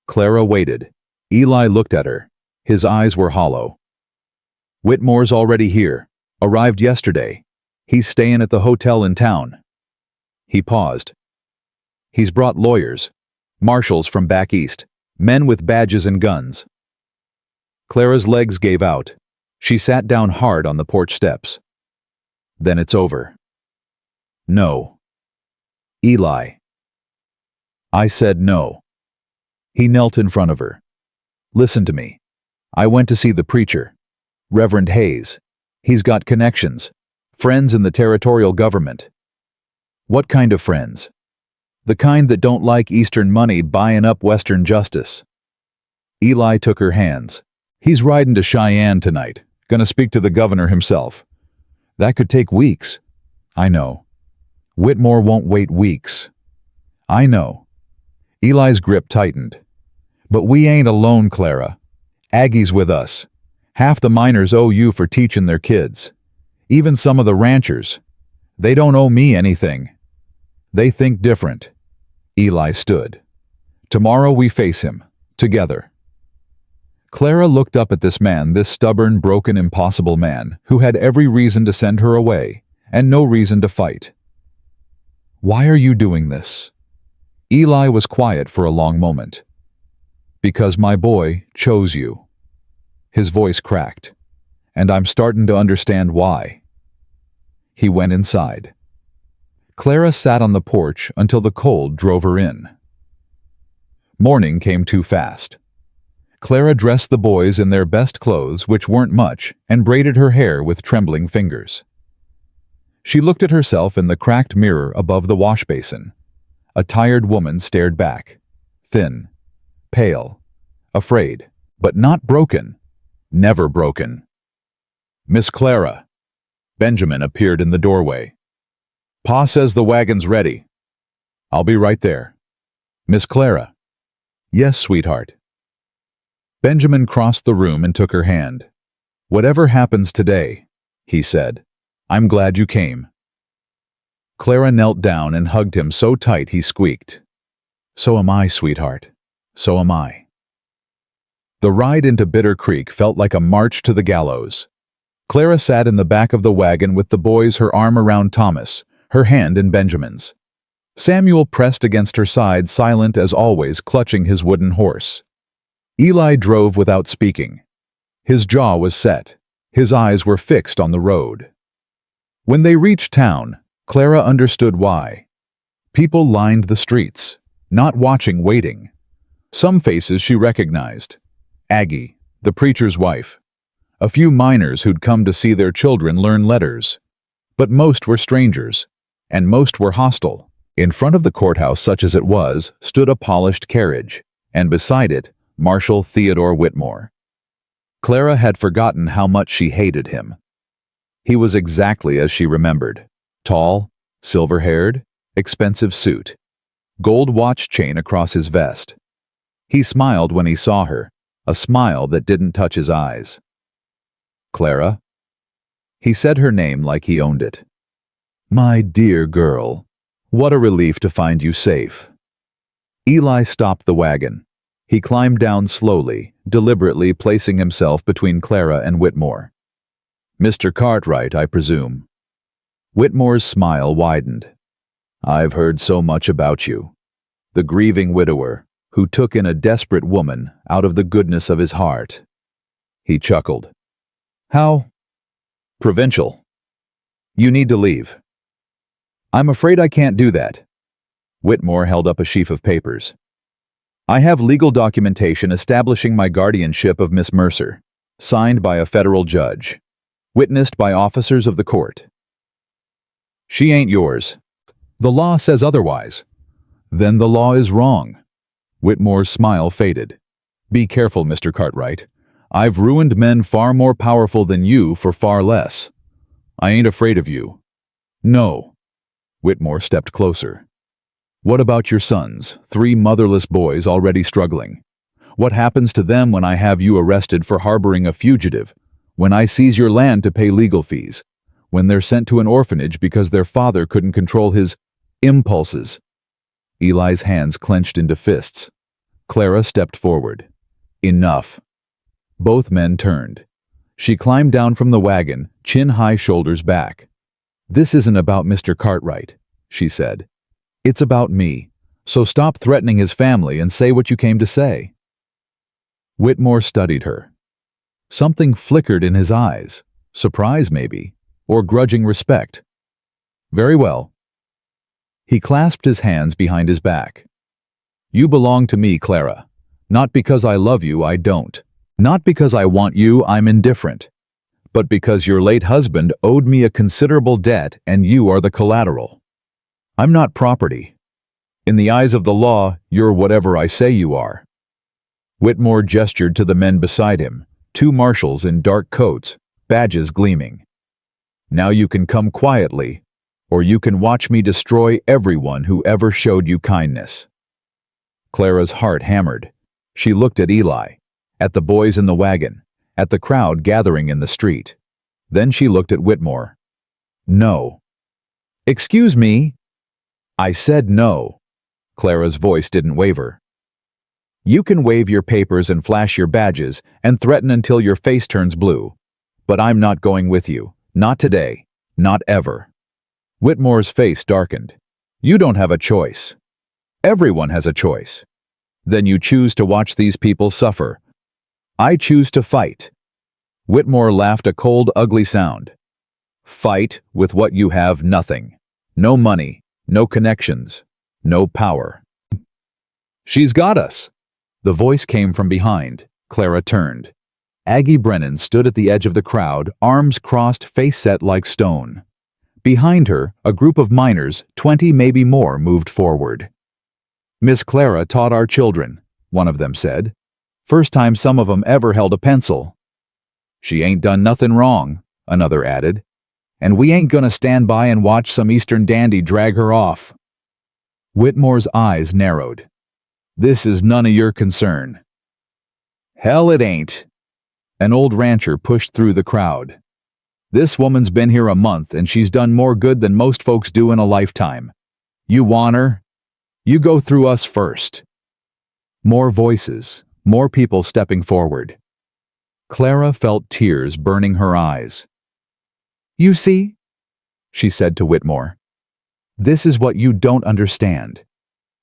Speaker 1: Clara waited. Eli looked at her. His eyes were hollow. Whitmore's already here. Arrived yesterday. He's staying at the hotel in town. He paused. He's brought lawyers, marshals from back east, men with badges and guns. Clara's legs gave out. She sat down hard on the porch steps. Then it's over. No. Eli. I said no. He knelt in front of her. Listen to me. I went to see the preacher, Reverend Hayes. He's got connections, friends in the territorial government. What kind of friends? The kind that don't like Eastern money buying up Western justice. Eli took her hands. He's riding to Cheyenne tonight, gonna speak to the governor himself. That could take weeks. I know. Whitmore won't wait weeks. I know. Eli's grip tightened. But we ain't alone, Clara. Aggie's with us. Half the miners owe you for teaching their kids. Even some of the ranchers. They don't owe me anything. They think different. Eli stood. Tomorrow we face him, together. Clara looked up at this man, this stubborn, broken, impossible man, who had every reason to send her away, and no reason to fight. Why are you doing this? Eli was quiet for a long moment. Because my boy chose you. His voice cracked. And I'm starting to understand why. He went inside. Clara sat on the porch until the cold drove her in. Morning came too fast. Clara dressed the boys in their best clothes, which weren't much, and braided her hair with trembling fingers. She looked at herself in the cracked mirror above the wash basin. A tired woman stared back, thin, pale, afraid, but not broken, never broken. Miss Clara. Benjamin appeared in the doorway. Pa says the wagon's ready. I'll be right there. Miss Clara. Yes, sweetheart. Benjamin crossed the room and took her hand. Whatever happens today, he said, I'm glad you came. Clara knelt down and hugged him so tight he squeaked. So am I, sweetheart. So am I. The ride into Bitter Creek felt like a march to the gallows. Clara sat in the back of the wagon with the boys, her arm around Thomas, her hand in Benjamin's. Samuel pressed against her side, silent as always, clutching his wooden horse. Eli drove without speaking. His jaw was set. His eyes were fixed on the road. When they reached town, Clara understood why. People lined the streets, not watching, waiting. Some faces she recognized. Aggie, the preacher's wife. A few miners who'd come to see their children learn letters. But most were strangers, and most were hostile. In front of the courthouse, such as it was, stood a polished carriage, and beside it, Marshal Theodore Whitmore. Clara had forgotten how much she hated him. He was exactly as she remembered. Tall, silver-haired, expensive suit. Gold watch chain across his vest. He smiled when he saw her, a smile that didn't touch his eyes. Clara? He said her name like he owned it. My dear girl, what a relief to find you safe. Eli stopped the wagon. He climbed down slowly, deliberately placing himself between Clara and Whitmore. "Mr. Cartwright, I presume." Whitmore's smile widened. "I've heard so much about you. The grieving widower who took in a desperate woman out of the goodness of his heart." He chuckled. "How provincial. You need to leave." "I'm afraid I can't do that." Whitmore held up a sheaf of papers. "I have legal documentation establishing my guardianship of Miss Mercer, signed by a federal judge, witnessed by officers of the court." "She ain't yours. The law says otherwise." "Then the law is wrong." Whitmore's smile faded. "Be careful, Mr. Cartwright. I've ruined men far more powerful than you for far less. I ain't afraid of you." "No." Whitmore stepped closer. "What about your sons, 3 motherless boys already struggling? What happens to them when I have you arrested for harboring a fugitive, when I seize your land to pay legal fees, when they're sent to an orphanage because their father couldn't control his impulses?" Eli's hands clenched into fists. Clara stepped forward. "Enough." Both men turned. She climbed down from the wagon, chin high, shoulders back. "This isn't about Mr. Cartwright," she said. "It's about me, so stop threatening his family and say what you came to say." Whitmore studied her. Something flickered in his eyes, surprise maybe, or grudging respect. "Very well." He clasped his hands behind his back. "You belong to me, Clara. Not because I love you, I don't. Not because I want you, I'm indifferent. But because your late husband owed me a considerable debt and you are the collateral. I'm not property. In the eyes of the law, you're whatever I say you are." Whitmore gestured to the men beside him, 2 marshals in dark coats, badges gleaming. "Now you can come quietly, or you can watch me destroy everyone who ever showed you kindness." Clara's heart hammered. She looked at Eli, at the boys in the wagon, at the crowd gathering in the street. Then she looked at Whitmore. "No." "Excuse me." "I said no." Clara's voice didn't waver. "You can wave your papers and flash your badges and threaten until your face turns blue. But I'm not going with you. Not today. Not ever." Whitmore's face darkened. "You don't have a choice. Everyone has a choice. Then you choose to watch these people suffer. I choose to fight." Whitmore laughed a cold, ugly sound. "Fight with what you have nothing. No money, no connections, no power." "She's got us." The voice came from behind. Clara turned. Aggie Brennan stood at the edge of the crowd, arms crossed, face set like stone. Behind her, a group of miners, 20 maybe more, moved forward. "Miss Clara taught our children," one of them said. "First time some of 'em ever held a pencil." "She ain't done nothing wrong," another added. "And we ain't gonna stand by and watch some Eastern dandy drag her off." Whitmore's eyes narrowed. "This is none of your concern." "Hell it ain't." An old rancher pushed through the crowd. "This woman's been here a month and she's done more good than most folks do in a lifetime. You want her? You go through us first." More voices, more people stepping forward. Clara felt tears burning her eyes. "You see," she said to Whitmore, "this is what you don't understand.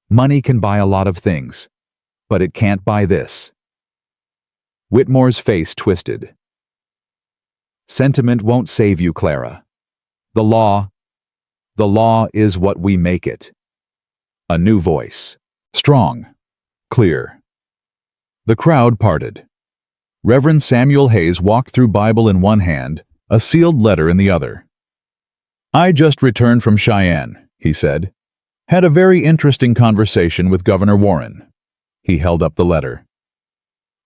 Speaker 1: Money can buy a lot of things, but it can't buy this." Whitmore's face twisted. "Sentiment won't save you, Clara. The law is what we make it." A new voice. Strong. Clear. The crowd parted. Reverend Samuel Hayes walked through Bible in one hand, a sealed letter in the other. "I just returned from Cheyenne," he said. "Had a very interesting conversation with Governor Warren." He held up the letter.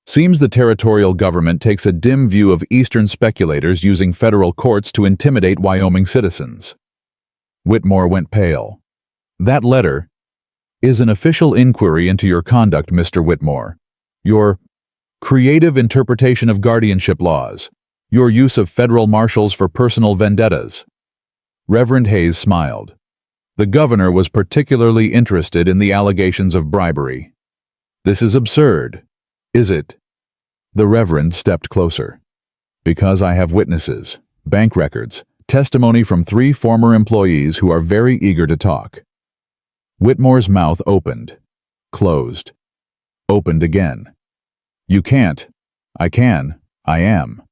Speaker 1: "Seems the territorial government takes a dim view of Eastern speculators using federal courts to intimidate Wyoming citizens." Whitmore went pale. "That letter is an official inquiry into your conduct, Mr. Whitmore. Your creative interpretation of guardianship laws. Your use of federal marshals for personal vendettas." Reverend Hayes smiled. The governor was particularly interested in the allegations of bribery. "This is absurd, is it?" The Reverend stepped closer. Because I have witnesses, bank records, testimony from 3 former employees who are very eager to talk. Whitmore's mouth opened, closed, opened again. You can't. I can. I am.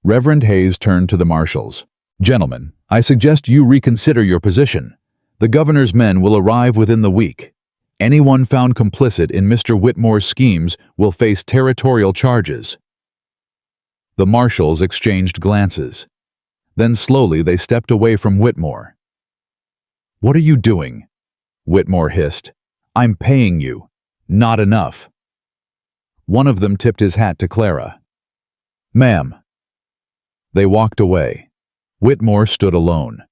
Speaker 1: Reverend Hayes turned to the marshals. Gentlemen, I suggest you reconsider your position. The governor's men will arrive within the week. Anyone found complicit in Mr. Whitmore's schemes will face territorial charges. The marshals exchanged glances. Then slowly they stepped away from Whitmore. What are you doing? Whitmore hissed. I'm paying you. Not enough. One of them tipped his hat to Clara. Ma'am. They walked away. Whitmore stood alone.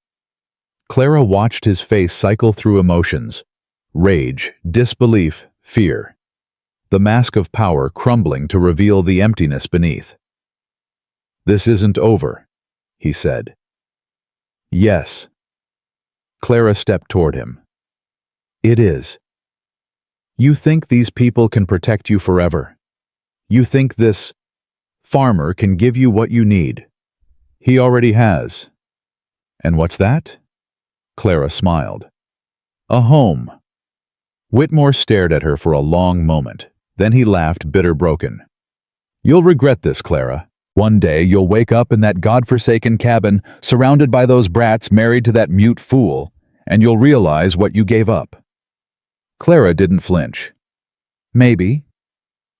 Speaker 1: Clara watched his face cycle through emotions. Rage, disbelief, fear. The mask of power crumbling to reveal the emptiness beneath. This isn't over, he said. Yes. Clara stepped toward him. It is. You think these people can protect you forever. You think this farmer can give you what you need. He already has. And what's that? Clara smiled. A home. Whitmore stared at her for a long moment. Then he laughed, bitter broken. You'll regret this, Clara. One day you'll wake up in that godforsaken cabin, surrounded by those brats married to that mute fool, and you'll realize what you gave up. Clara didn't flinch. Maybe.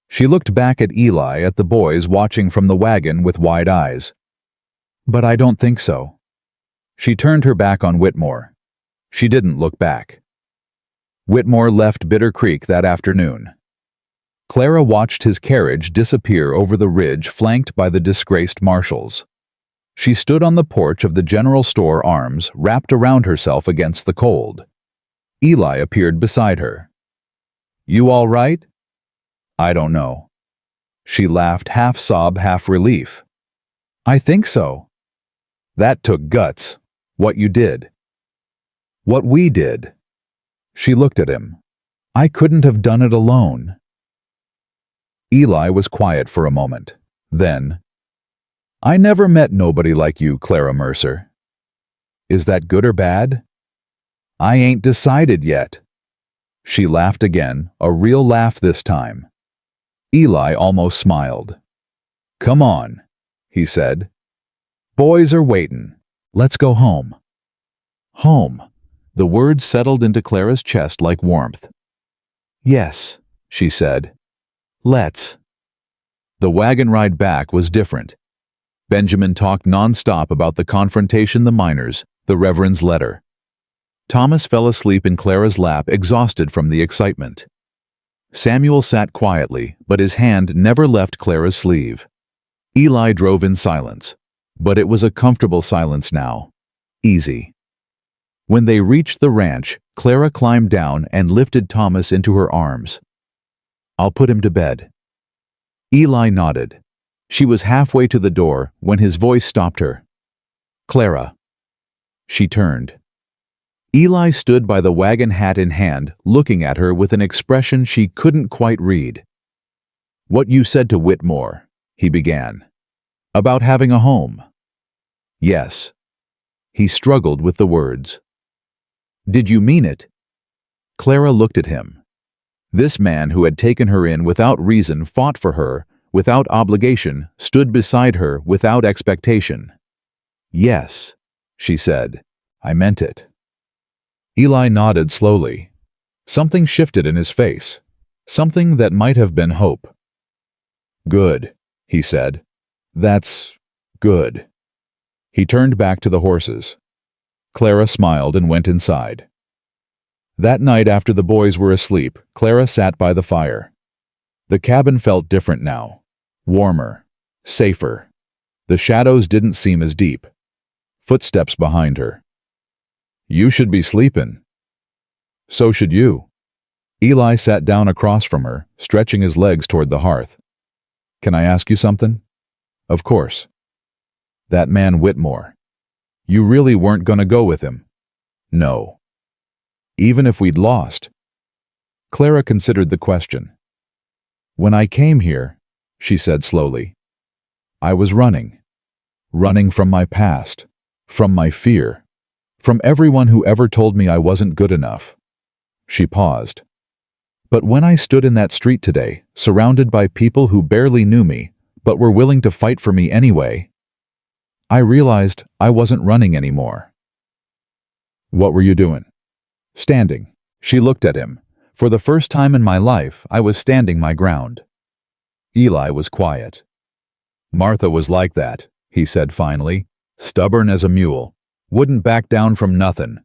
Speaker 1: She looked back at Eli, at the boys watching from the wagon with wide eyes. But I don't think so. She turned her back on Whitmore. She didn't look back. Whitmore left Bitter Creek that afternoon. Clara watched his carriage disappear over the ridge flanked by the disgraced marshals. She stood on the porch of the general store, arms wrapped around herself against the cold. Eli appeared beside her. You all right? I don't know. She laughed, half sob, half relief. I think so. That took guts. What you did. What we did. She looked at him. I couldn't have done it alone. Eli was quiet for a moment. Then, I never met nobody like you, Clara Mercer. Is that good or bad? I ain't decided yet. She laughed again, a real laugh this time. Eli almost smiled. Come on, he said. Boys are waitin'. Let's go home. Home. The words settled into Clara's chest like warmth. Yes, she said. Let's. The wagon ride back was different. Benjamin talked nonstop about the confrontation, the miners, the Reverend's letter. Thomas fell asleep in Clara's lap, exhausted from the excitement. Samuel sat quietly, but his hand never left Clara's sleeve. Eli drove in silence, but it was a comfortable silence now. Easy. When they reached the ranch, Clara climbed down and lifted Thomas into her arms. I'll put him to bed. Eli nodded. She was halfway to the door when his voice stopped her. Clara. She turned. Eli stood by the wagon, hat in hand, looking at her with an expression she couldn't quite read. What you said to Whitmore, he began. About having a home. Yes. He struggled with the words. Did you mean it? Clara looked at him. This man who had taken her in without reason, fought for her, without obligation, stood beside her without expectation. Yes, she said. I meant it. Eli nodded slowly. Something shifted in his face. Something that might have been hope. Good, he said. That's good. He turned back to the horses. Clara smiled and went inside. That night, after the boys were asleep, Clara sat by the fire. The cabin felt different now. Warmer. Safer. The shadows didn't seem as deep. Footsteps behind her. You should be sleepin'. So should you. Eli sat down across from her, stretching his legs toward the hearth. Can I ask you something? Of course. That man Whitmore. You really weren't gonna go with him? No. Even if we'd lost? Clara considered the question. When I came here, she said slowly. I was running. Running from my past. From my fear. From everyone who ever told me I wasn't good enough. She paused. But when I stood in that street today, surrounded by people who barely knew me, but were willing to fight for me anyway, I realized I wasn't running anymore. What were you doing? Standing. She looked at him. For the first time in my life, I was standing my ground. Eli was quiet. Martha was like that, he said finally, stubborn as a mule, wouldn't back down from nothing.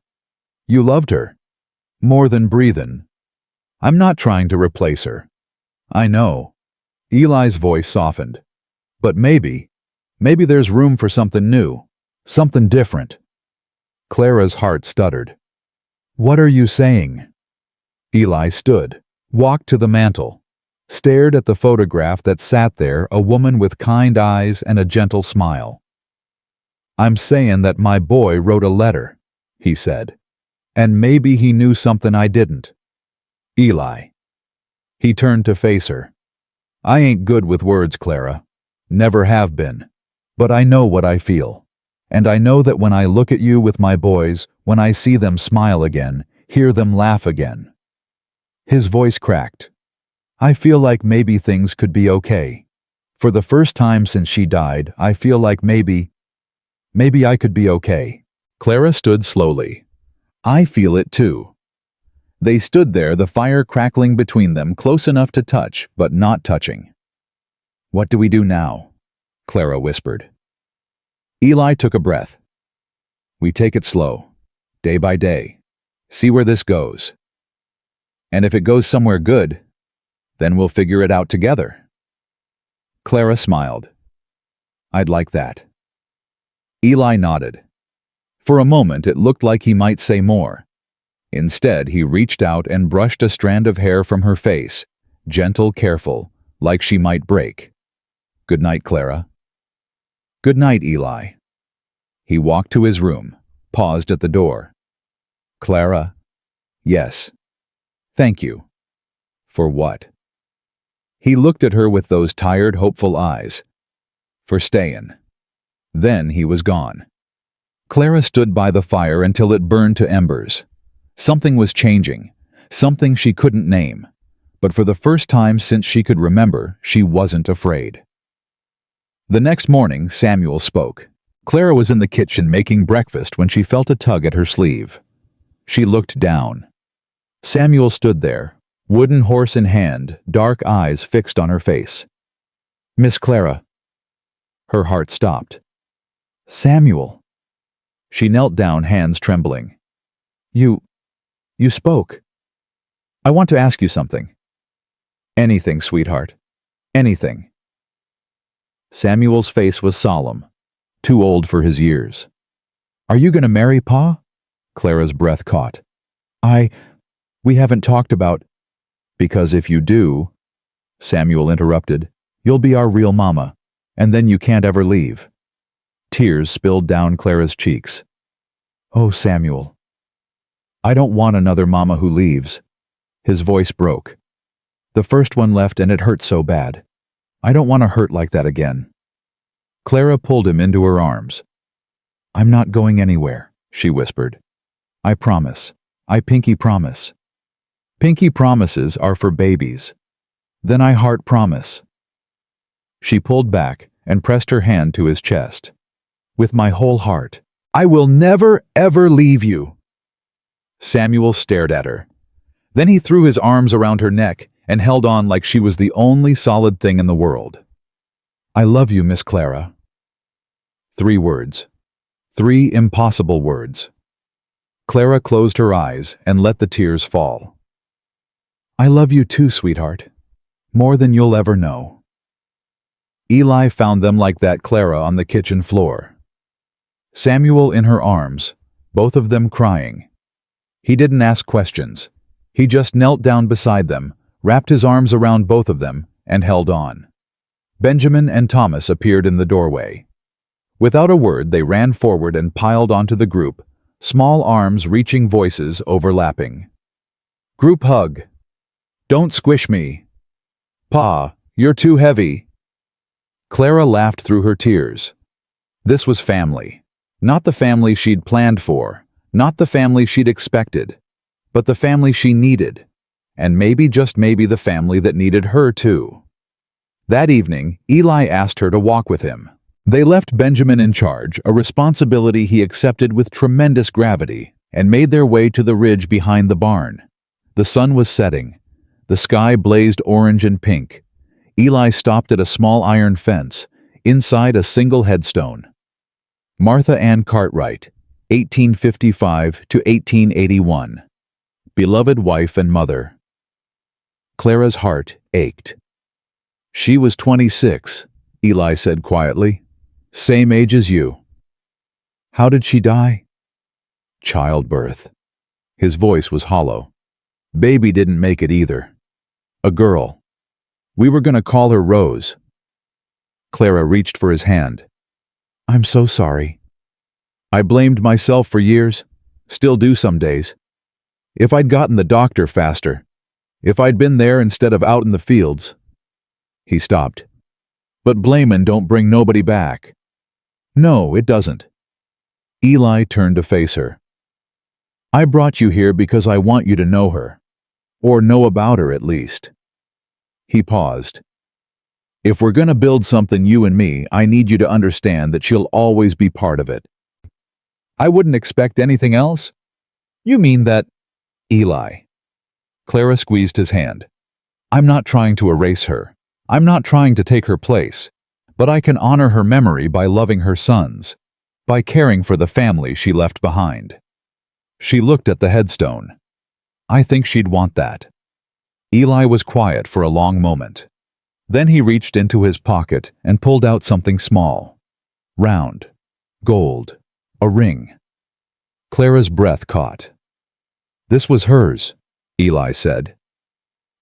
Speaker 1: You loved her. More than breathin'. I'm not trying to replace her. I know. Eli's voice softened. But maybe there's room for something new, something different. Clara's heart stuttered. What are you saying? Eli stood, walked to the mantel, stared at the photograph that sat there, a woman with kind eyes and a gentle smile. I'm saying that my boy wrote a letter, he said, and maybe he knew something I didn't. Eli. He turned to face her. I ain't good with words, Clara. Never have been. But I know what I feel. And I know that when I look at you with my boys, when I see them smile again, hear them laugh again. His voice cracked. I feel like maybe things could be okay. For the first time since she died, I feel like maybe I could be okay. Clara stood slowly. I feel it too. They stood there, the fire crackling between them, close enough to touch, but not touching. What do we do now? Clara whispered. Eli took a breath. We take it slow, day by day. See where this goes. And if it goes somewhere good, then we'll figure it out together. Clara smiled. I'd like that. Eli nodded. For a moment it looked like he might say more. Instead, he reached out and brushed a strand of hair from her face, gentle, careful, like she might break. Good night, Clara. Good night, Eli. He walked to his room, paused at the door. Clara? Yes. Thank you. For what? He looked at her with those tired, hopeful eyes. For staying. Then he was gone. Clara stood by the fire until it burned to embers. Something was changing, something she couldn't name. But for the first time since she could remember, she wasn't afraid. The next morning, Samuel spoke. Clara was in the kitchen making breakfast when she felt a tug at her sleeve. She looked down. Samuel stood there, wooden horse in hand, dark eyes fixed on her face. Miss Clara. Her heart stopped. Samuel. She knelt down, hands trembling. You spoke. I want to ask you something. Anything, sweetheart. Anything. Samuel's face was solemn, too old for his years. Are you going to marry Pa? Clara's breath caught. We haven't talked about... Because if you do, Samuel interrupted, you'll be our real mama, and then you can't ever leave. Tears spilled down Clara's cheeks. Oh, Samuel. I don't want another mama who leaves. His voice broke. The first one left and it hurt so bad. I don't want to hurt like that again. Clara pulled him into her arms. I'm not going anywhere, she whispered. I promise. I pinky promise. Pinky promises are for babies. Then I heart promise. She pulled back and pressed her hand to his chest. With my whole heart. I will never, ever leave you. Samuel stared at her. Then he threw his arms around her neck and held on like she was the only solid thing in the world. I love you, Miss Clara. 3 words. 3 impossible words. Clara closed her eyes and let the tears fall. I love you too, sweetheart. More than you'll ever know. Eli found them like that, Clara on the kitchen floor. Samuel in her arms, both of them crying. He didn't ask questions. He just knelt down beside them, wrapped his arms around both of them, and held on. Benjamin and Thomas appeared in the doorway. Without a word, they ran forward and piled onto the group, small arms reaching, voices overlapping. Group hug. Don't squish me. Pa, you're too heavy. Clara laughed through her tears. This was family. Not the family she'd planned for, not the family she'd expected, but the family she needed, and maybe, just maybe, the family that needed her too. That evening, Eli asked her to walk with him. They left Benjamin in charge, a responsibility he accepted with tremendous gravity, and made their way to the ridge behind the barn. The sun was setting. The sky blazed orange and pink. Eli stopped at a small iron fence, inside a single headstone. Martha Ann Cartwright, 1855 to 1881. Beloved wife and mother. Clara's heart ached. She was 26, Eli said quietly. Same age as you. How did she die? Childbirth. His voice was hollow. Baby didn't make it either. A girl. We were going to call her Rose. Clara reached for his hand. I'm so sorry. I blamed myself for years. Still do some days. If I'd gotten the doctor faster. If I'd been there instead of out in the fields. He stopped. But blamin' don't bring nobody back. No, it doesn't. Eli turned to face her. I brought you here because I want you to know her. Or know about her, at least. He paused. If we're gonna build something, you and me, I need you to understand that she'll always be part of it. I wouldn't expect anything else. You mean that... Eli. Clara squeezed his hand. I'm not trying to erase her. I'm not trying to take her place. But I can honor her memory by loving her sons, by caring for the family she left behind. She looked at the headstone. I think she'd want that. Eli was quiet for a long moment. Then he reached into his pocket and pulled out something small. Round. Gold. A ring. Clara's breath caught. This was hers, Eli said.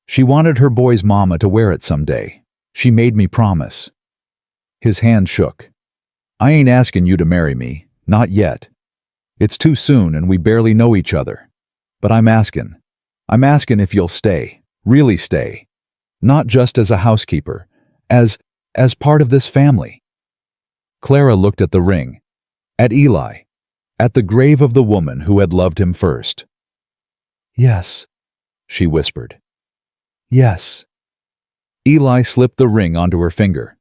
Speaker 1: She wanted her boy's mama to wear it someday. She made me promise. His hand shook. I ain't asking you to marry me, not yet. It's too soon and we barely know each other. But I'm asking. I'm asking if you'll stay, really stay. Not just as a housekeeper, as part of this family. Clara looked at the ring, at Eli, at the grave of the woman who had loved him first. Yes, she whispered. Yes. Eli slipped the ring onto her finger.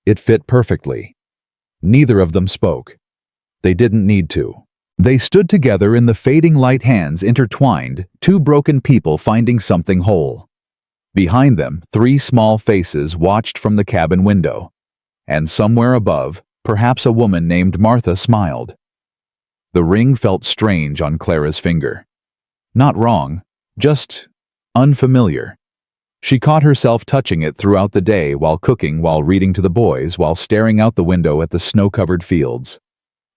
Speaker 1: It fit perfectly. Neither of them spoke. They didn't need to. They stood together in the fading light, hands intertwined, two broken people finding something whole. Behind them, three small faces watched from the cabin window. And somewhere above, perhaps a woman named Martha smiled. The ring felt strange on Clara's finger. Not wrong, just unfamiliar. She caught herself touching it throughout the day, while cooking, while reading to the boys, while staring out the window at the snow-covered fields.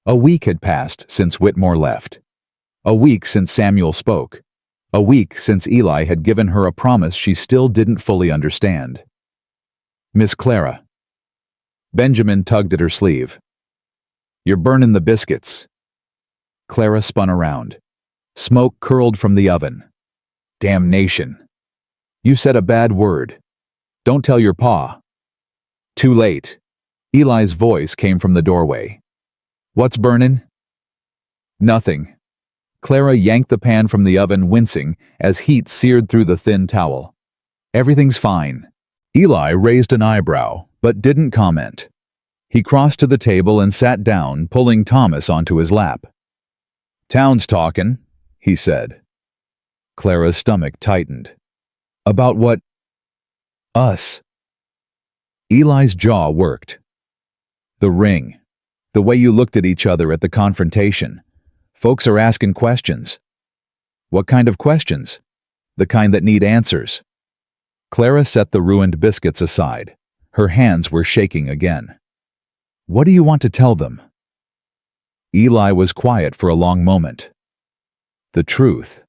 Speaker 1: A week had passed since Whitmore left. A week since Samuel spoke. A week since Eli had given her a promise she still didn't fully understand. Miss Clara. Benjamin tugged at her sleeve. You're burning the biscuits. Clara spun around. Smoke curled from the oven. Damnation. You said a bad word. Don't tell your pa. Too late. Eli's voice came from the doorway. What's burning? Nothing. Clara yanked the pan from the oven, wincing as heat seared through the thin towel. Everything's fine. Eli raised an eyebrow, but didn't comment. He crossed to the table and sat down, pulling Thomas onto his lap. Town's talking, he said. Clara's stomach tightened. About what? Us. Eli's jaw worked. The ring. The way you looked at each other at the confrontation. Folks are asking questions. What kind of questions? The kind that need answers. Clara set the ruined biscuits aside. Her hands were shaking again. What do you want to tell them? Eli was quiet for a long moment. The truth.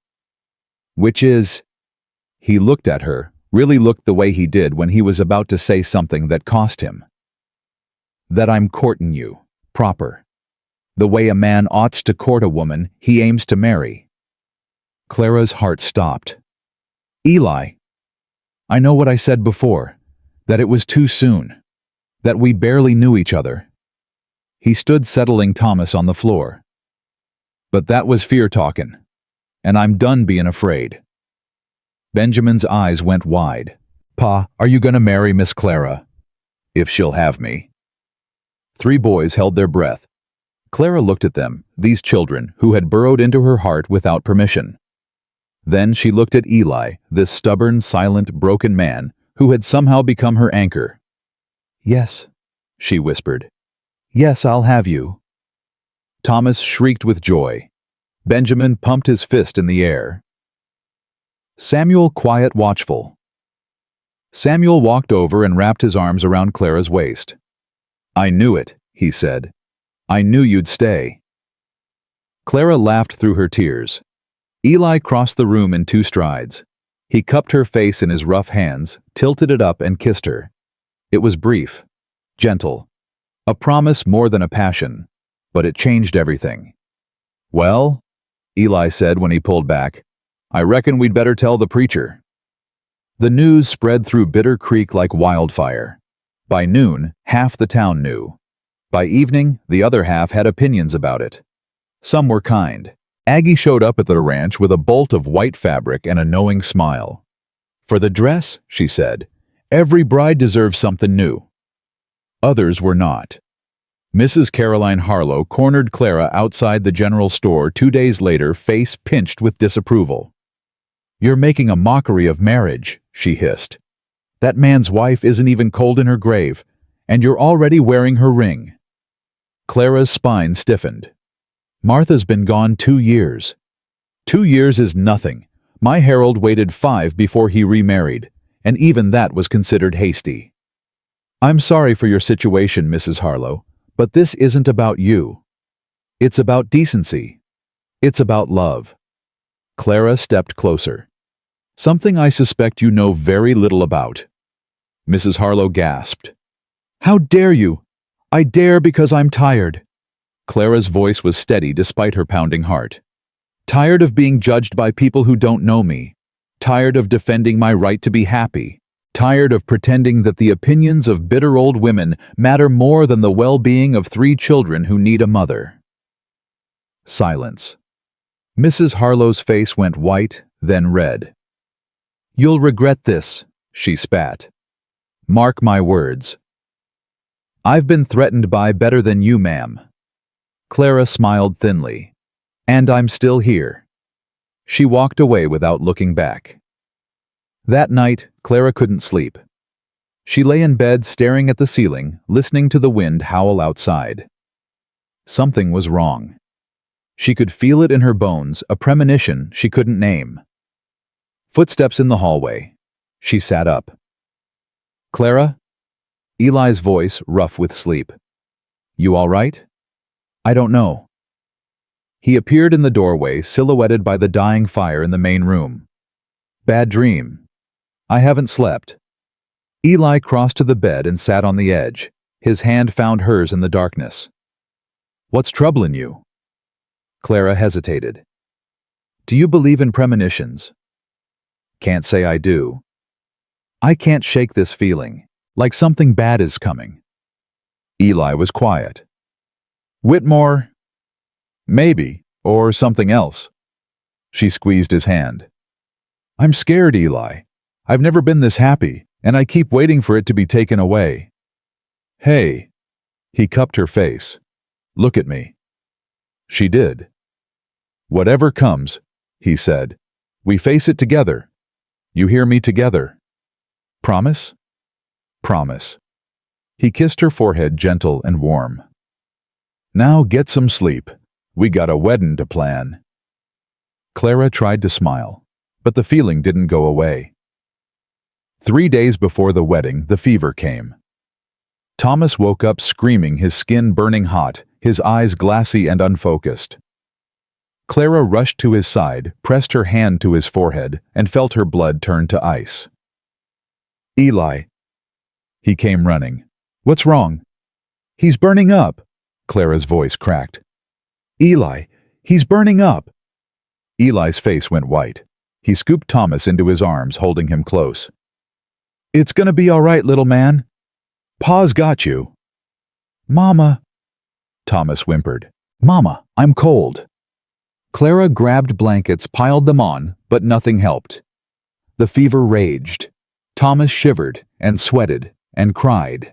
Speaker 1: Which is... He looked at her, really looked the way he did when he was about to say something that cost him. That I'm courtin' you, proper. The way a man oughts to court a woman he aims to marry. Clara's heart stopped. Eli, I know what I said before, that it was too soon. that we barely knew each other. He stood settling Thomas on the floor. But that was fear talkin', and I'm done being afraid. Benjamin's eyes went wide. Pa, are you gonna marry Miss Clara? If she'll have me. 3 boys held their breath. Clara looked at them, these children, who had burrowed into her heart without permission. Then she looked at Eli, this stubborn, silent, broken man, who had somehow become her anchor. Yes, she whispered. Yes, I'll have you. Thomas shrieked with joy. Benjamin pumped his fist in the air. Samuel quiet watchful. Samuel walked over and wrapped his arms around Clara's waist. I knew it, he said. I knew you'd stay. Clara laughed through her tears. Eli crossed the room in 2 strides. He cupped her face in his rough hands, tilted it up and kissed her. It was brief, gentle, a promise more than a passion, but it changed everything. Well, Eli said when he pulled back, I reckon we'd better tell the preacher. The news spread through Bitter Creek like wildfire. By noon, half the town knew. By evening, the other half had opinions about it. Some were kind. Aggie showed up at the ranch with a bolt of white fabric and a knowing smile. For the dress, she said, every bride deserves something new. Others were not. Mrs. Caroline Harlow cornered Clara outside the general store 2 days later, face pinched with disapproval. You're making a mockery of marriage, she hissed. That man's wife isn't even cold in her grave, and you're already wearing her ring. Clara's spine stiffened. Martha's been gone 2 years. 2 years is nothing. My Harold waited 5 before he remarried, and even that was considered hasty. I'm sorry for your situation, Mrs. Harlow, but this isn't about you. It's about decency. It's about love. Clara stepped closer. Something I suspect you know very little about. Mrs. Harlow gasped. How dare you? I dare because I'm tired. Clara's voice was steady despite her pounding heart. Tired of being judged by people who don't know me. Tired of defending my right to be happy. Tired of pretending that the opinions of bitter old women matter more than the well-being of 3 children who need a mother. Silence. Mrs. Harlow's face went white, then red. You'll regret this, she spat. Mark my words. I've been threatened by better than you, ma'am. Clara smiled thinly. And I'm still here. She walked away without looking back. That night, Clara couldn't sleep. She lay in bed staring at the ceiling, listening to the wind howl outside. Something was wrong. She could feel it in her bones, a premonition she couldn't name. Footsteps in the hallway. She sat up. Clara? Eli's voice rough with sleep. You all right? I don't know. He appeared in the doorway, silhouetted by the dying fire in the main room. Bad dream. I haven't slept. Eli crossed to the bed and sat on the edge. His hand found hers in the darkness. What's troubling you? Clara hesitated. Do you believe in premonitions? Can't say I do. I can't shake this feeling, like something bad is coming. Eli was quiet. Whitmore? Maybe, or something else. She squeezed his hand. I'm scared, Eli. I've never been this happy, and I keep waiting for it to be taken away. Hey. He cupped her face. Look at me. She did. Whatever comes, he said, we face it together. You hear me together. Promise? Promise. He kissed her forehead gentle and warm. Now get some sleep. We got a weddin' to plan. Clara tried to smile, but the feeling didn't go away. 3 days before the wedding, the fever came. Thomas woke up screaming, his skin burning hot, his eyes glassy and unfocused. Clara rushed to his side, pressed her hand to his forehead, and felt her blood turn to ice. Eli. He came running. What's wrong? He's burning up. Clara's voice cracked. Eli, he's burning up. Eli's face went white. He scooped Thomas into his arms, holding him close. It's gonna be all right, little man. Pa's got you. Mama, Thomas whimpered. Mama, I'm cold. Clara grabbed blankets, piled them on, but nothing helped. The fever raged. Thomas shivered and sweated and cried.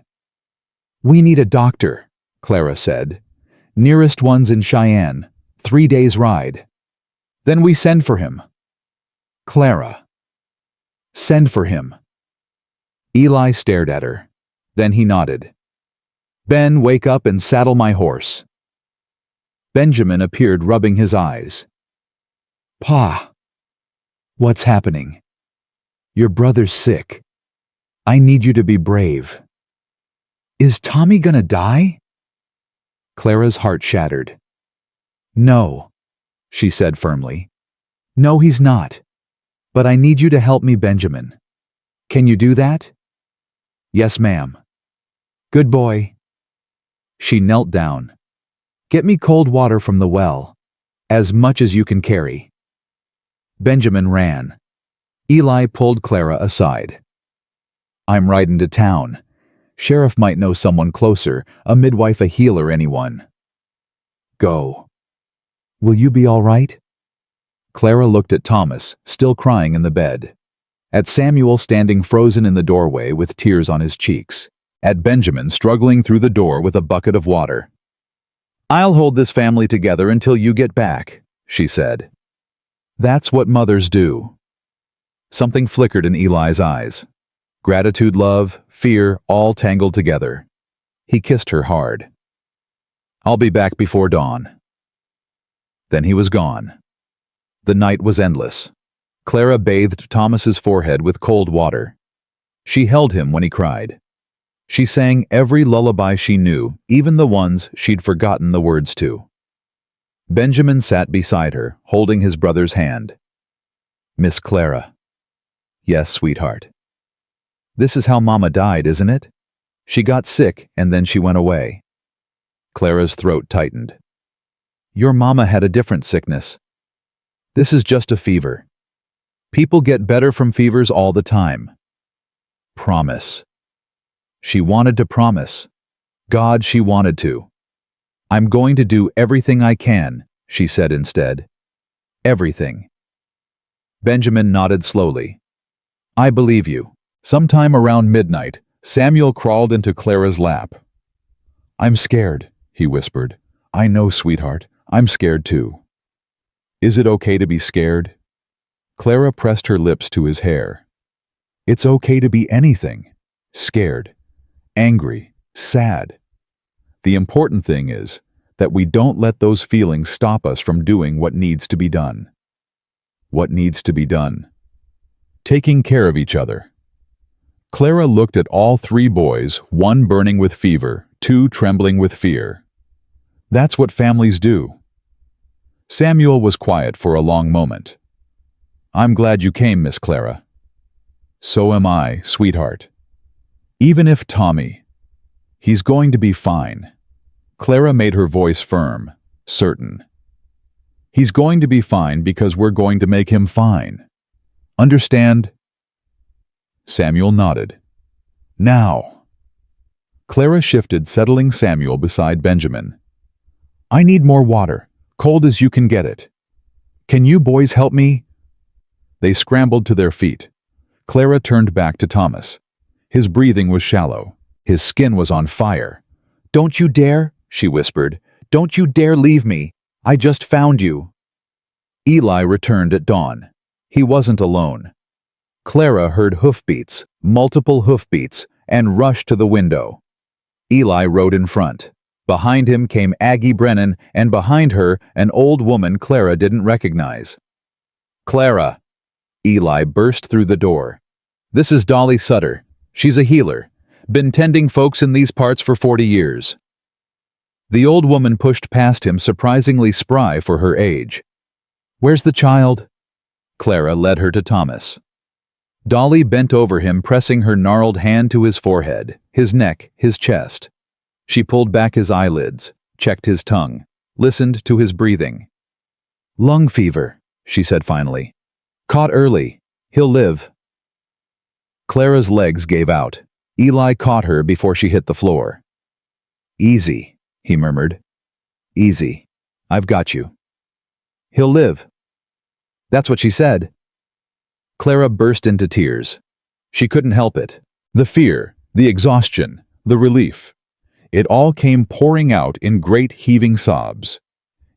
Speaker 1: We need a doctor, Clara said. Nearest one's in Cheyenne, 3 days' ride. Then we send for him. Clara. Send for him. Eli stared at her. Then he nodded. Ben, wake up and saddle my horse. Benjamin appeared, rubbing his eyes. Pa. What's happening? Your brother's sick. I need you to be brave. Is Tommy gonna die? Clara's heart shattered. No, she said firmly. No, he's not. But I need you to help me, Benjamin. Can you do that? Yes, ma'am. Good boy. She knelt down. Get me cold water from the well, as much as you can carry. Benjamin ran. Eli pulled Clara aside. I'm riding to town. Sheriff might know someone closer, a midwife, a healer, anyone. Go. Will you be all right? Clara looked at Thomas, still crying in the bed. At Samuel standing frozen in the doorway with tears on his cheeks. At Benjamin struggling through the door with a bucket of water. I'll hold this family together until you get back, she said. That's what mothers do. Something flickered in Eli's eyes. Gratitude, love, fear, all tangled together. He kissed her hard. I'll be back before dawn. Then he was gone. The night was endless. Clara bathed Thomas's forehead with cold water. She held him when he cried. She sang every lullaby she knew, even the ones she'd forgotten the words to. Benjamin sat beside her, holding his brother's hand. Miss Clara. Yes, sweetheart. This is how Mama died, isn't it? She got sick and then she went away. Clara's throat tightened. Your mama had a different sickness. This is just a fever. People get better from fevers all the time. Promise. She wanted to promise. God, she wanted to. I'm going to do everything I can, she said instead. Everything. Benjamin nodded slowly. I believe you. Sometime around midnight, Samuel crawled into Clara's lap. I'm scared, he whispered. I know, sweetheart. I'm scared too. Is it okay to be scared? Clara pressed her lips to his hair. It's okay to be anything. Scared. Angry. Sad. The important thing is that we don't let those feelings stop us from doing what needs to be done. What needs to be done? Taking care of each other. Clara looked at all 3 boys, one burning with fever, 2 trembling with fear. That's what families do. Samuel was quiet for a long moment. I'm glad you came, Miss Clara. So am I, sweetheart. Even if Tommy, he's going to be fine. Clara made her voice firm, certain. He's going to be fine because we're going to make him fine. Understand? Samuel nodded. Now. Clara shifted, settling Samuel beside Benjamin. I need more water, cold as you can get it. Can you boys help me? They scrambled to their feet. Clara turned back to Thomas. His breathing was shallow. His skin was on fire. Don't you dare, she whispered. Don't you dare leave me. I just found you. Eli returned at dawn. He wasn't alone. Clara heard hoofbeats, multiple hoofbeats, and rushed to the window. Eli rode in front. Behind him came Aggie Brennan, and behind her, an old woman Clara didn't recognize. Clara! Eli burst through the door. This is Dolly Sutter. She's a healer. Been tending folks in these parts for 40 years. The old woman pushed past him, surprisingly spry for her age. Where's the child? Clara led her to Thomas. Dolly bent over him, pressing her gnarled hand to his forehead, his neck, his chest. She pulled back his eyelids, checked his tongue, listened to his breathing. Lung fever, she said finally. Caught early. He'll live. Clara's legs gave out. Eli caught her before she hit the floor. "Easy," he murmured. "Easy. I've got you." "He'll live." That's what she said. Clara burst into tears. She couldn't help it. The fear, the exhaustion, the relief. It all came pouring out in great heaving sobs.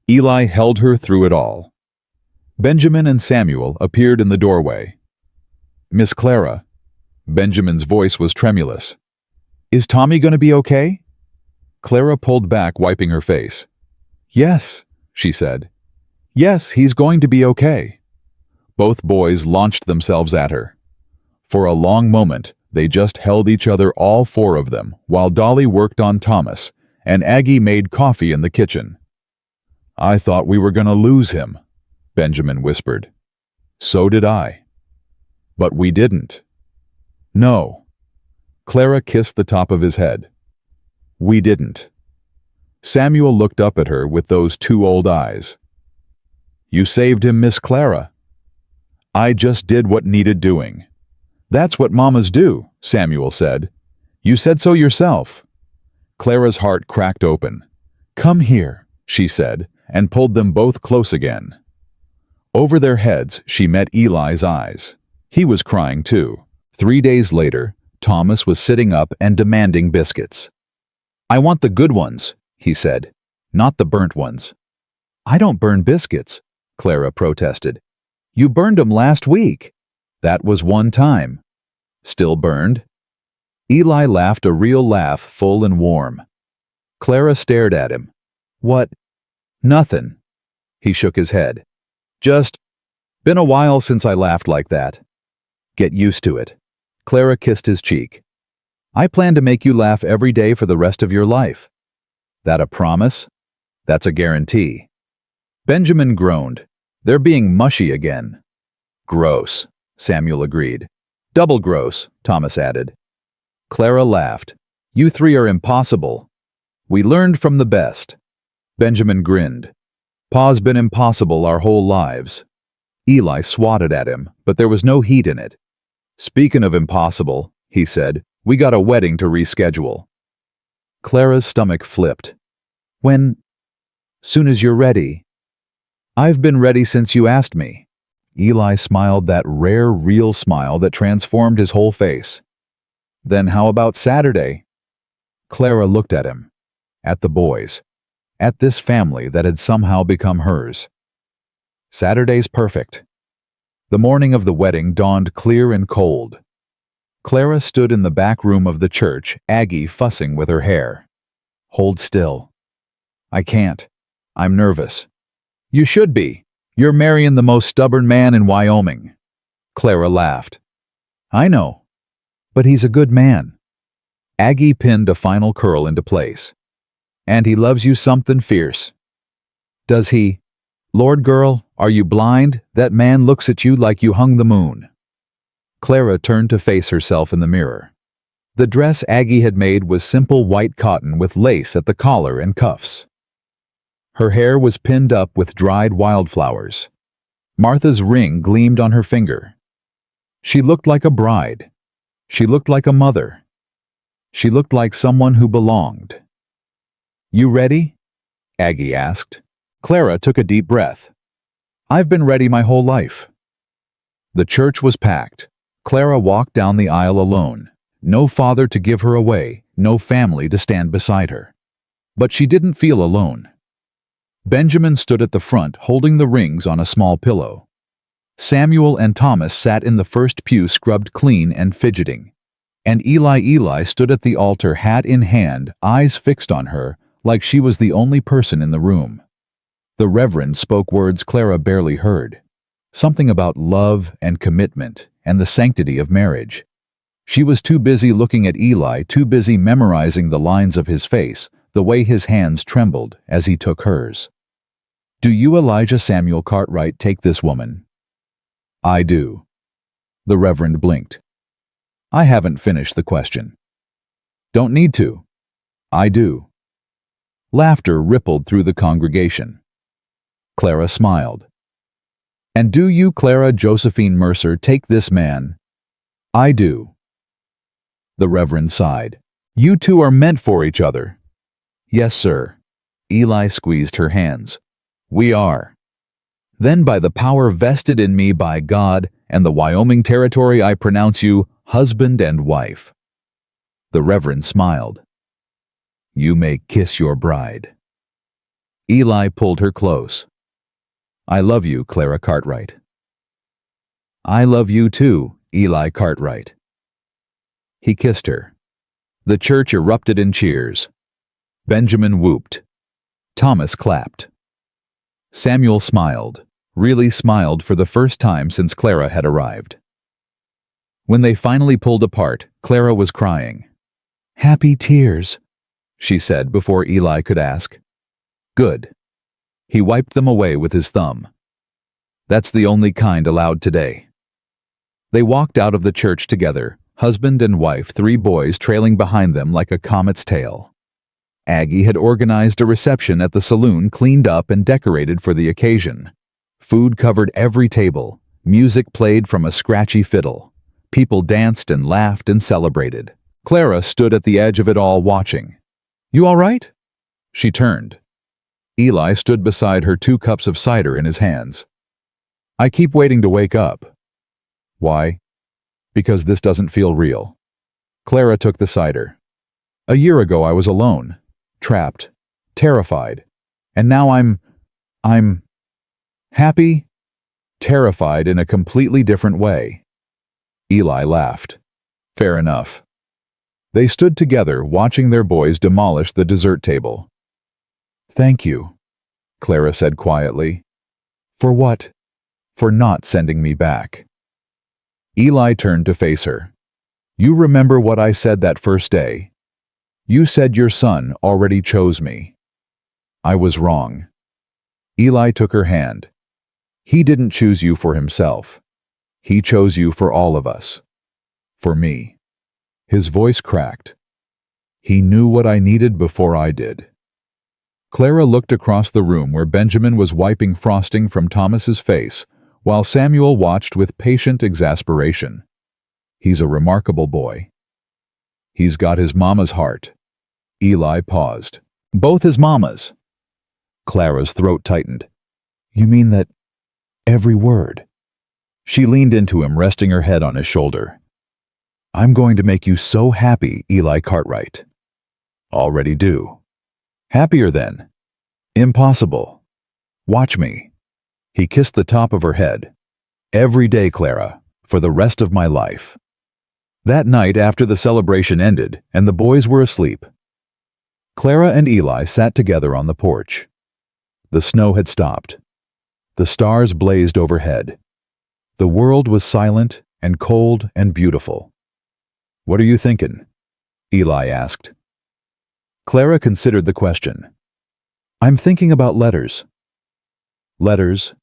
Speaker 1: Eli held her through it all. Benjamin and Samuel appeared in the doorway. "Miss Clara." Benjamin's voice was tremulous. "Is Tommy going to be okay?" Clara pulled back, wiping her face. "Yes," she said. "Yes, he's going to be okay." Both boys launched themselves at her. For a long moment, they just held each other, all four of them, while Dolly worked on Thomas, and Aggie made coffee in the kitchen. "I thought we were going to lose him," Benjamin whispered. "So did I." "But we didn't." "No." Clara kissed the top of his head. "We didn't." Samuel looked up at her with those two old eyes. "You saved him, Miss Clara." "I just did what needed doing." "That's what mamas do," Samuel said. "You said so yourself." Clara's heart cracked open. "Come here," she said, and pulled them both close again. Over their heads, she met Eli's eyes. He was crying too. 3 days later, Thomas was sitting up and demanding biscuits. "I want the good ones," he said, "not the burnt ones." "I don't burn biscuits," Clara protested. "You burned 'em last week." "That was one time." "Still burned?" Eli laughed a real laugh, full and warm. Clara stared at him. "What?" "Nothin'." He shook his head. "Just been a while since I laughed like that." "Get used to it." Clara kissed his cheek. "I plan to make you laugh every day for the rest of your life." "That a promise?" "That's a guarantee." Benjamin groaned. "They're being mushy again." "Gross," Samuel agreed. "Double gross," Thomas added. Clara laughed. "You three are impossible." "We learned from the best." Benjamin grinned. "Pa's been impossible our whole lives." Eli swatted at him, but there was no heat in it. "Speaking of impossible," he said, "we got a wedding to reschedule." Clara's stomach flipped. "When? Soon as you're ready." "I've been ready since you asked me." Eli smiled, that rare, real smile that transformed his whole face. "Then how about Saturday?" Clara looked at him, at the boys, at this family that had somehow become hers. "Saturday's perfect." The morning of the wedding dawned clear and cold. Clara stood in the back room of the church, Aggie fussing with her hair. "Hold still." "I can't. I'm nervous." "You should be. You're marrying the most stubborn man in Wyoming." Clara laughed. "I know. But he's a good man." Aggie pinned a final curl into place. "And he loves you something fierce." "Does he? Lord, girl, are you blind? That man looks at you like you hung the moon." Clara turned to face herself in the mirror. The dress Aggie had made was simple white cotton with lace at the collar and cuffs. Her hair was pinned up with dried wildflowers. Martha's ring gleamed on her finger. She looked like a bride. She looked like a mother. She looked like someone who belonged. "You ready?" Aggie asked. Clara took a deep breath. "I've been ready my whole life." The church was packed. Clara walked down the aisle alone. No father to give her away, no family to stand beside her. But she didn't feel alone. Benjamin stood at the front, holding the rings on a small pillow. Samuel and Thomas sat in the first pew, scrubbed clean and fidgeting. And Eli stood at the altar, hat in hand, eyes fixed on her, like she was the only person in the room. The Reverend spoke words Clara barely heard. Something about love and commitment and the sanctity of marriage. She was too busy looking at Eli, too busy memorizing the lines of his face, the way his hands trembled as he took hers. "Do you, Elijah Samuel Cartwright, take this woman?" "I do." The Reverend blinked. "I haven't finished the question." "Don't need to." "I do." Laughter rippled through the congregation. Clara smiled. "And do you, Clara Josephine Mercer, take this man?" "I do." The Reverend sighed. You two are meant for each other. Yes, sir. Eli squeezed her hands. We are. Then by the power vested in me by God and the Wyoming Territory, I pronounce you husband and wife. The Reverend smiled. You may kiss your bride. Eli pulled her close. I love you, Clara Cartwright. I love you too, Eli Cartwright. He kissed her. The church erupted in cheers. Benjamin whooped. Thomas clapped. Samuel smiled, really smiled for the first time since Clara had arrived. When they finally pulled apart, Clara was crying. Happy tears, she said before Eli could ask. Good. He wiped them away with his thumb. That's the only kind allowed today. They walked out of the church together, husband and wife, 3 boys trailing behind them like a comet's tail. Aggie had organized a reception at the saloon, cleaned up and decorated for the occasion. Food covered every table, music played from a scratchy fiddle. People danced and laughed and celebrated. Clara stood at the edge of it all watching. You all right? She turned. Eli stood beside her, 2 cups of cider in his hands. I keep waiting to wake up. Why? Because this doesn't feel real. Clara took the cider. A year ago I was alone, trapped, terrified, and now I'm happy, terrified in a completely different way. Eli laughed. Fair enough. They stood together, watching their boys demolish the dessert table. Thank you, Clara said quietly. For what? For not sending me back. Eli turned to face her. You remember what I said that first day? You said your son already chose me. I was wrong. Eli took her hand. He didn't choose you for himself. He chose you for all of us. For me. His voice cracked. He knew what I needed before I did. Clara looked across the room where Benjamin was wiping frosting from Thomas's face, while Samuel watched with patient exasperation. He's a remarkable boy. He's got his mama's heart. Eli paused. Both his mamas. Clara's throat tightened. You mean that every word? She leaned into him, resting her head on his shoulder. I'm going to make you so happy, Eli Cartwright. Already do. Happier then. Impossible. Watch me. He kissed the top of her head. Every day, Clara, for the rest of my life. That night, after the celebration ended and the boys were asleep, Clara and Eli sat together on the porch. The snow had stopped. The stars blazed overhead. The world was silent and cold and beautiful. What are you thinking? Eli asked. Clara considered the question. I'm thinking about letters. Letters.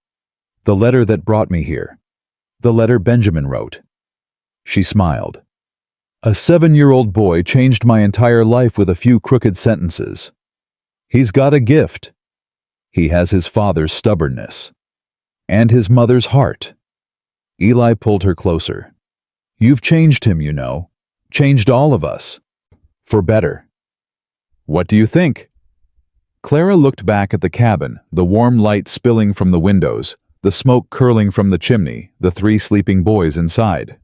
Speaker 1: The letter that brought me here. The letter Benjamin wrote. She smiled. A 7-year-old boy changed my entire life with a few crooked sentences. He's got a gift. He has his father's stubbornness. And his mother's heart. Eli pulled her closer. You've changed him, you know. Changed all of us. For better. What do you think? Clara looked back at the cabin, the warm light spilling from the windows, the smoke curling from the chimney, the 3 sleeping boys inside.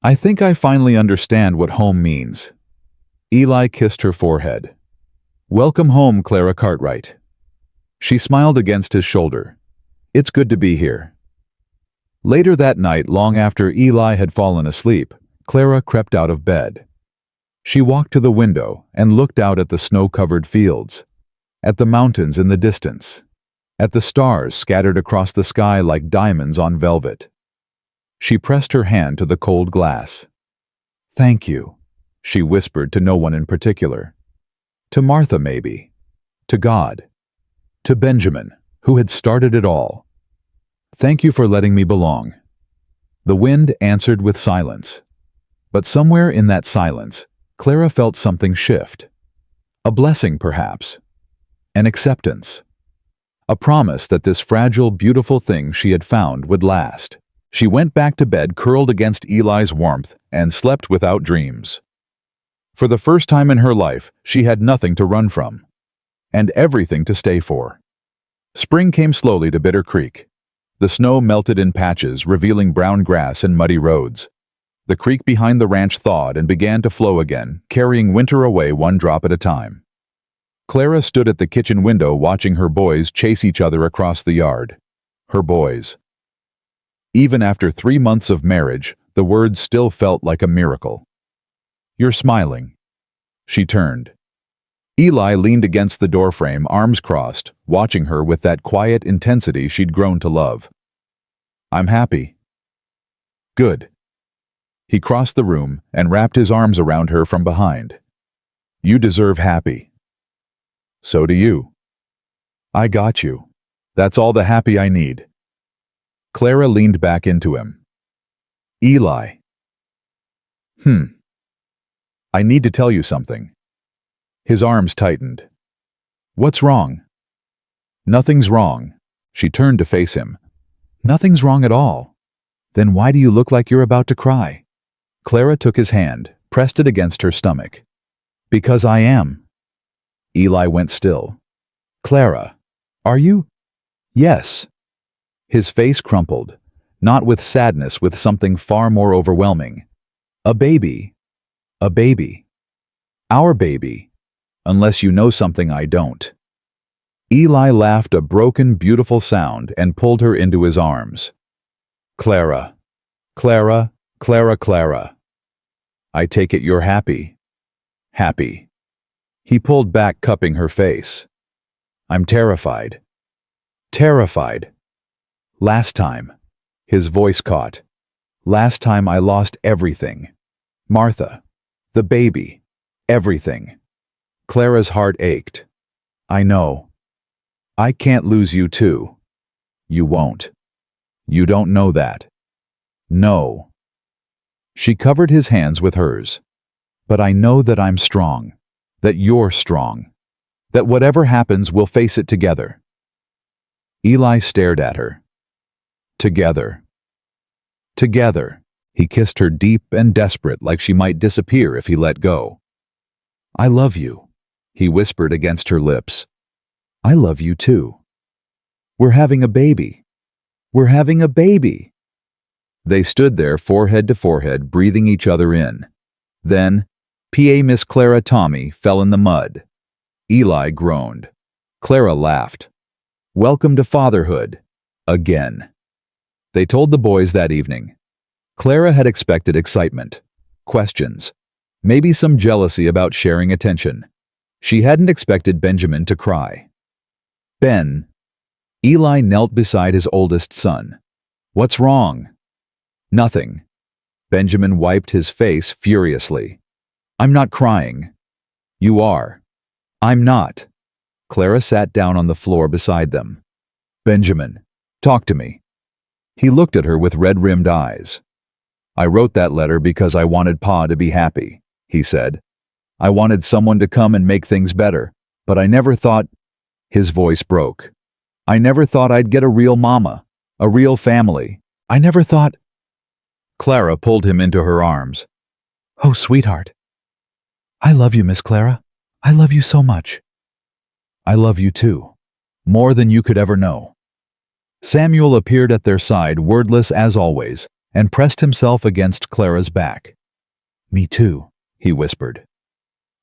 Speaker 1: I think I finally understand what home means. Eli kissed her forehead. Welcome home, Clara Cartwright. She smiled against his shoulder. It's good to be here. Later that night, long after Eli had fallen asleep, Clara crept out of bed. She walked to the window and looked out at the snow-covered fields, at the mountains in the distance, at the stars scattered across the sky like diamonds on velvet. She pressed her hand to the cold glass. Thank you, she whispered to no one in particular. To Martha, maybe. To God. To Benjamin, who had started it all. Thank you for letting me belong. The wind answered with silence. But somewhere in that silence, Clara felt something shift. A blessing, perhaps. An acceptance. A promise that this fragile, beautiful thing she had found would last. She went back to bed curled against Eli's warmth and slept without dreams. For the first time in her life, she had nothing to run from, and everything to stay for. Spring came slowly to Bitter Creek. The snow melted in patches, revealing brown grass and muddy roads. The creek behind the ranch thawed and began to flow again, carrying winter away one drop at a time. Clara stood at the kitchen window watching her boys chase each other across the yard. Her boys. Even after 3 months of marriage, the words still felt like a miracle. "You're smiling." She turned. Eli leaned against the doorframe, arms crossed, watching her with that quiet intensity she'd grown to love. "I'm happy." "Good." He crossed the room and wrapped his arms around her from behind. "You deserve happy." "So do you." "I got you. That's all the happy I need." Clara leaned back into him. "Eli." "I need to tell you something." His arms tightened. "What's wrong?" "Nothing's wrong." She turned to face him. "Nothing's wrong at all. Then why do you look like you're about to cry?" Clara took his hand, pressed it against her stomach. "Because I am." Eli went still. "Clara, are you?" "Yes." His face crumpled, not with sadness, with something far more overwhelming. "A baby. A baby. Our baby. Unless you know something I don't." Eli laughed a broken, beautiful sound and pulled her into his arms. "Clara. Clara, Clara, Clara. I take it you're happy." "Happy." He pulled back, cupping her face. "I'm terrified." "Terrified." "Last time." His voice caught. "Last time I lost everything. Martha. The baby. Everything." Clara's heart ached. "I know. I can't lose you too." "You won't. You don't know that." "No." She covered his hands with hers. "But I know that I'm strong. That you're strong. That whatever happens, we'll face it together." Eli stared at her. "Together." "Together." He kissed her deep and desperate, like she might disappear if he let go. "I love you," he whispered against her lips. "I love you too. We're having a baby. We're having a baby." They stood there, forehead to forehead, breathing each other in. Then, P.A. Miss Clara Tommy fell in the mud. Eli groaned. Clara laughed. "Welcome to fatherhood. Again." They told the boys that evening. Clara had expected excitement, questions, maybe some jealousy about sharing attention. She hadn't expected Benjamin to cry. "Ben." Eli knelt beside his oldest son. "What's wrong?" "Nothing." Benjamin wiped his face furiously. "I'm not crying." "You are." "I'm not." Clara sat down on the floor beside them. "Benjamin, talk to me." He looked at her with red-rimmed eyes. "I wrote that letter because I wanted Pa to be happy," he said. "I wanted someone to come and make things better, but I never thought—" His voice broke. "I never thought I'd get a real mama, a real family. I never thought—" Clara pulled him into her arms. "Oh, sweetheart. I love you, Miss Clara. I love you so much." "I love you too. More than you could ever know." Samuel appeared at their side, wordless as always, and pressed himself against Clara's back. "Me too," he whispered.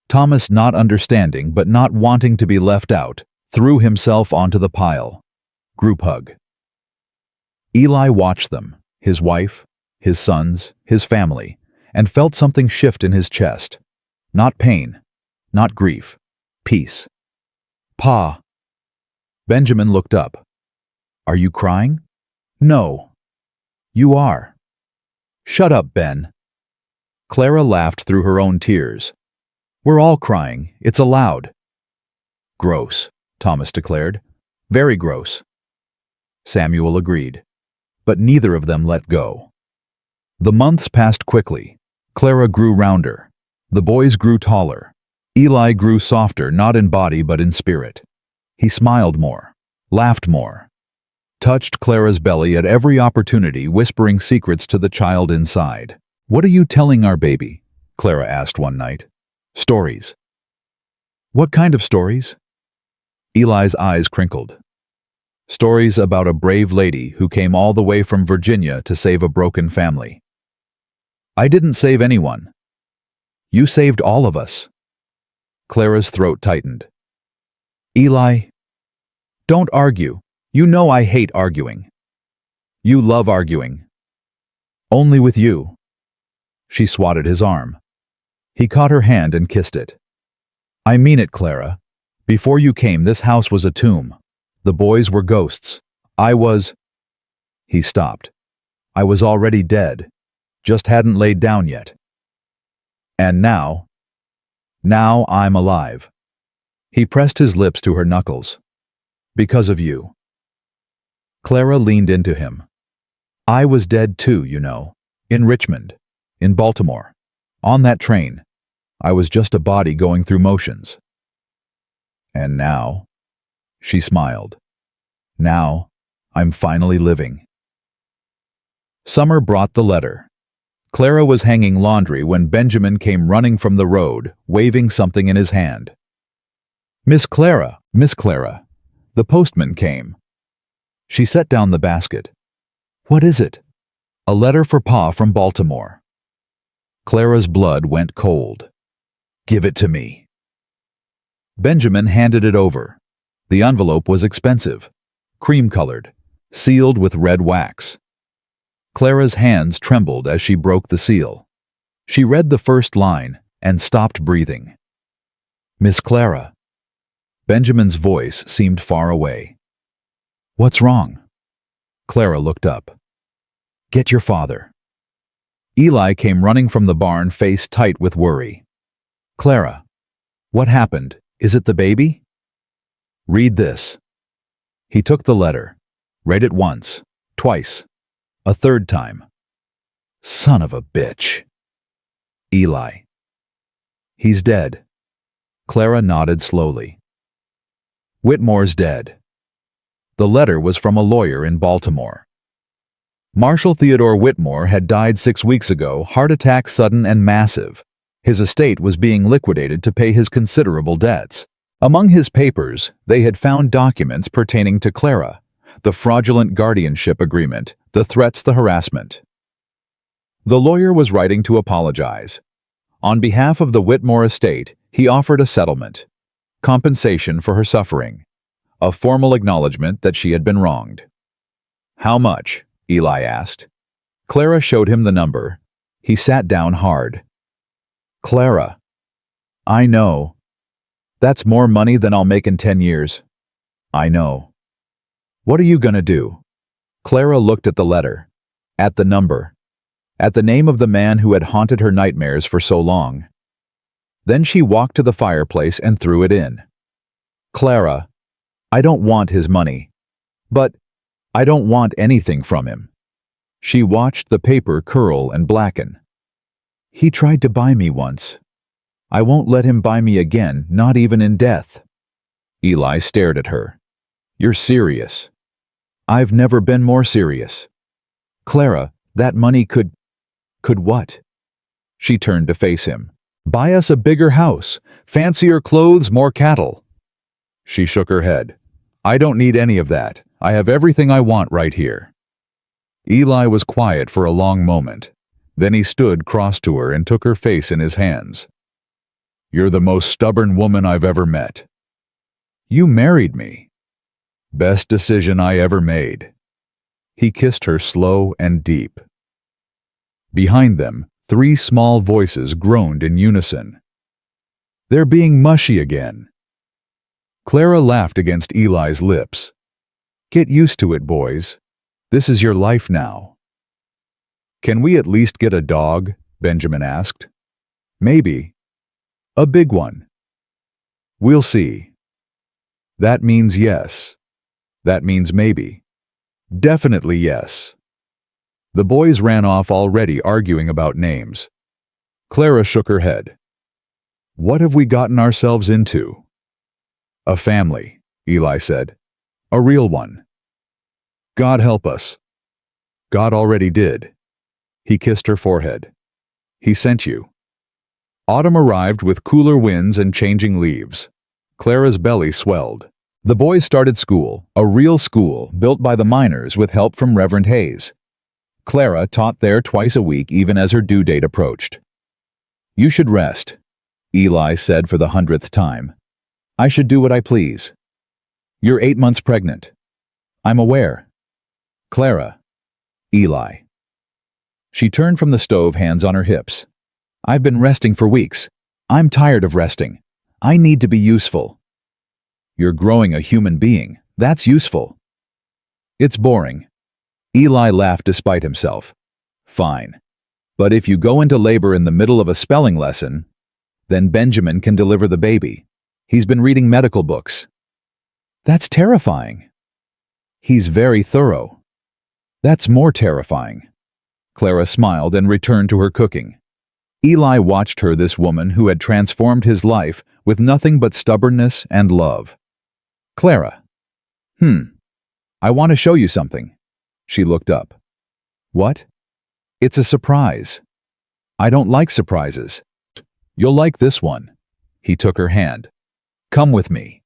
Speaker 1: Thomas, not understanding but not wanting to be left out, threw himself onto the pile. Group hug. Eli watched them, his wife, his sons, his family, and felt something shift in his chest. Not pain, not grief, peace. "Pa." Benjamin looked up. "Are you crying?" "No." "You are." "Shut up, Ben." Clara laughed through her own tears. "We're all crying. It's allowed." "Gross," Thomas declared. "Very gross." Samuel agreed. But neither of them let go. The months passed quickly. Clara grew rounder. The boys grew taller. Eli grew softer, not in body but in spirit. He smiled more, laughed more. touched Clara's belly at every opportunity, whispering secrets to the child inside. "What are you telling our baby?" Clara asked one night. "Stories." "What kind of stories?" Eli's eyes crinkled. "Stories about a brave lady who came all the way from Virginia to save a broken family." "I didn't save anyone." "You saved all of us." Clara's throat tightened. "Eli, don't argue. You know I hate arguing." "You love arguing." "Only with you." She swatted his arm. He caught her hand and kissed it. "I mean it, Clara. Before you came, this house was a tomb. The boys were ghosts. I was—" He stopped. "I was already dead. Just hadn't laid down yet. And now I'm alive." He pressed his lips to her knuckles. "Because of you." Clara leaned into him. "I was dead too, you know. In Richmond. In Baltimore. On that train. I was just a body going through motions. And now," she smiled, "now I'm finally living." Summer brought the letter. Clara was hanging laundry when Benjamin came running from the road, waving something in his hand. Miss Clara, the postman came." She set down the basket. "What is it?" "A letter for Pa from Baltimore." Clara's blood went cold. "Give it to me." Benjamin handed it over. The envelope was expensive, cream-colored, sealed with red wax. Clara's hands trembled as she broke the seal. She read the first line and stopped breathing. "Miss Clara." Benjamin's voice seemed far away. "What's wrong?" Clara looked up. "Get your father." Eli came running from the barn, face tight with worry. "Clara, what happened? Is it the baby?" "Read this." He took the letter, read it once, twice, a third time. "Son of a bitch." Eli. "He's dead." Clara nodded slowly. "Whitmore's dead." The letter was from a lawyer in Baltimore. Marshall Theodore Whitmore had died 6 weeks ago, heart attack sudden and massive. His estate was being liquidated to pay his considerable debts. Among his papers, they had found documents pertaining to Clara, the fraudulent guardianship agreement, the threats, the harassment. The lawyer was writing to apologize. On behalf of the Whitmore estate, he offered a settlement, compensation for her suffering, a formal acknowledgement that she had been wronged. "How much?" Eli asked. Clara showed him the number. He sat down hard. "Clara, I know. That's more money than I'll make in 10 years. I know. What are you gonna do?" Clara looked at the letter, at the number, at the name of the man who had haunted her nightmares for so long. Then she walked to the fireplace and threw it in. "Clara, I don't want his money. But I don't want anything from him." She watched the paper curl and blacken. "He tried to buy me once. I won't let him buy me again, not even in death." Eli stared at her. "You're serious." "I've never been more serious." "Clara, that money could what?" She turned to face him. "Buy us a bigger house, fancier clothes, more cattle." She shook her head. "I don't need any of that. I have everything I want right here." Eli was quiet for a long moment. Then he stood cross to her and took her face in his hands. "You're the most stubborn woman I've ever met. You married me. Best decision I ever made." He kissed her slow and deep. Behind them, 3 small voices groaned in unison. "They're being mushy again." Clara laughed against Eli's lips. "Get used to it, boys. This is your life now." "Can we at least get a dog?" Benjamin asked. "Maybe. A big one." "We'll see." "That means yes. That means maybe. Definitely yes." The boys ran off, already arguing about names. Clara shook her head. "What have we gotten ourselves into?" "A family," Eli said. "A real one." God help us. God already did. He kissed her forehead. He sent you. Autumn arrived with cooler winds and changing leaves. Clara's belly swelled. The boys started school, a real school built by the miners with help from Reverend Hayes. Clara taught there twice a week even as her due date approached. You should rest, Eli said for the 100th time. I should do what I please. You're 8 months pregnant. I'm aware. Clara. Eli. She turned from the stove, hands on her hips. I've been resting for weeks. I'm tired of resting. I need to be useful. You're growing a human being. That's useful. It's boring. Eli laughed despite himself. Fine. But if you go into labor in the middle of a spelling lesson, then Benjamin can deliver the baby. He's been reading medical books. That's terrifying. He's very thorough. That's more terrifying. Clara smiled and returned to her cooking. Eli watched her, this woman who had transformed his life with nothing but stubbornness and love. Clara. I want to show you something. She looked up. What? It's a surprise. I don't like surprises. You'll like this one. He took her hand. Come with me.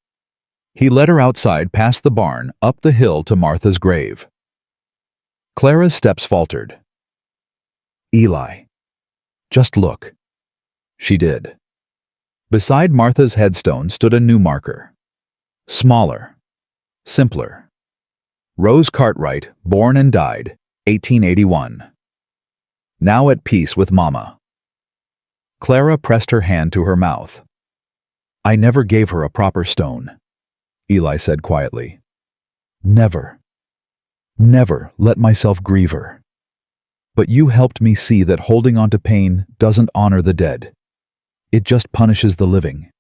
Speaker 1: He led her outside past the barn, up the hill to Martha's grave. Clara's steps faltered. Eli. Just look. She did. Beside Martha's headstone stood a new marker. Smaller. Simpler. Rose Cartwright, born and died, 1881. Now at peace with Mama. Clara pressed her hand to her mouth. I never gave her a proper stone, Eli said quietly. Never. Never let myself grieve her. But you helped me see that holding on to pain doesn't honor the dead. It just punishes the living.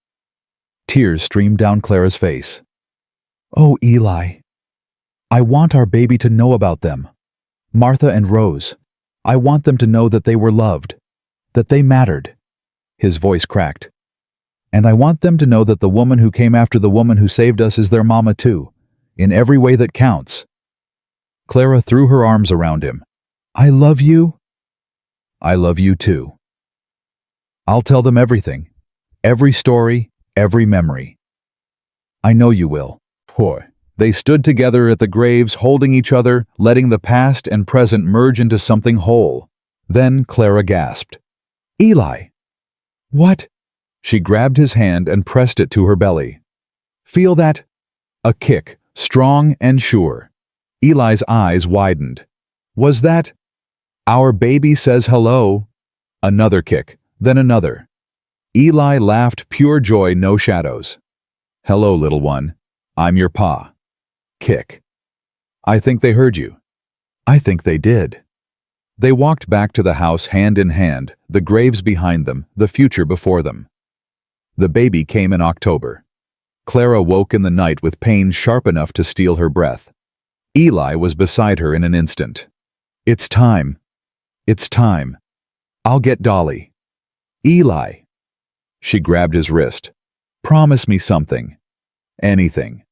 Speaker 1: Tears streamed down Clara's face. Oh, Eli. I want our baby to know about them. Martha and Rose. I want them to know that they were loved, that they mattered. His voice cracked. And I want them to know that the woman who came after the woman who saved us is their mama too, in every way that counts. Clara threw her arms around him. I love you. I love you too. I'll tell them everything, every story, every memory. I know you will. Boy. They stood together at the graves, holding each other, letting the past and present merge into something whole. Then Clara gasped. Eli! What? She grabbed his hand and pressed it to her belly. Feel that? A kick, strong and sure. Eli's eyes widened. Was that? Our baby says hello. Another kick, then another. Eli laughed, pure joy, no shadows. Hello, little one. I'm your pa. Kick. I think they heard you. I think they did. They walked back to the house hand in hand, the graves behind them, the future before them. The baby came in October. Clara woke in the night with pain sharp enough to steal her breath. Eli was beside her in an instant. It's time. It's time. I'll get Dolly. Eli. She grabbed his wrist. Promise me something. Anything.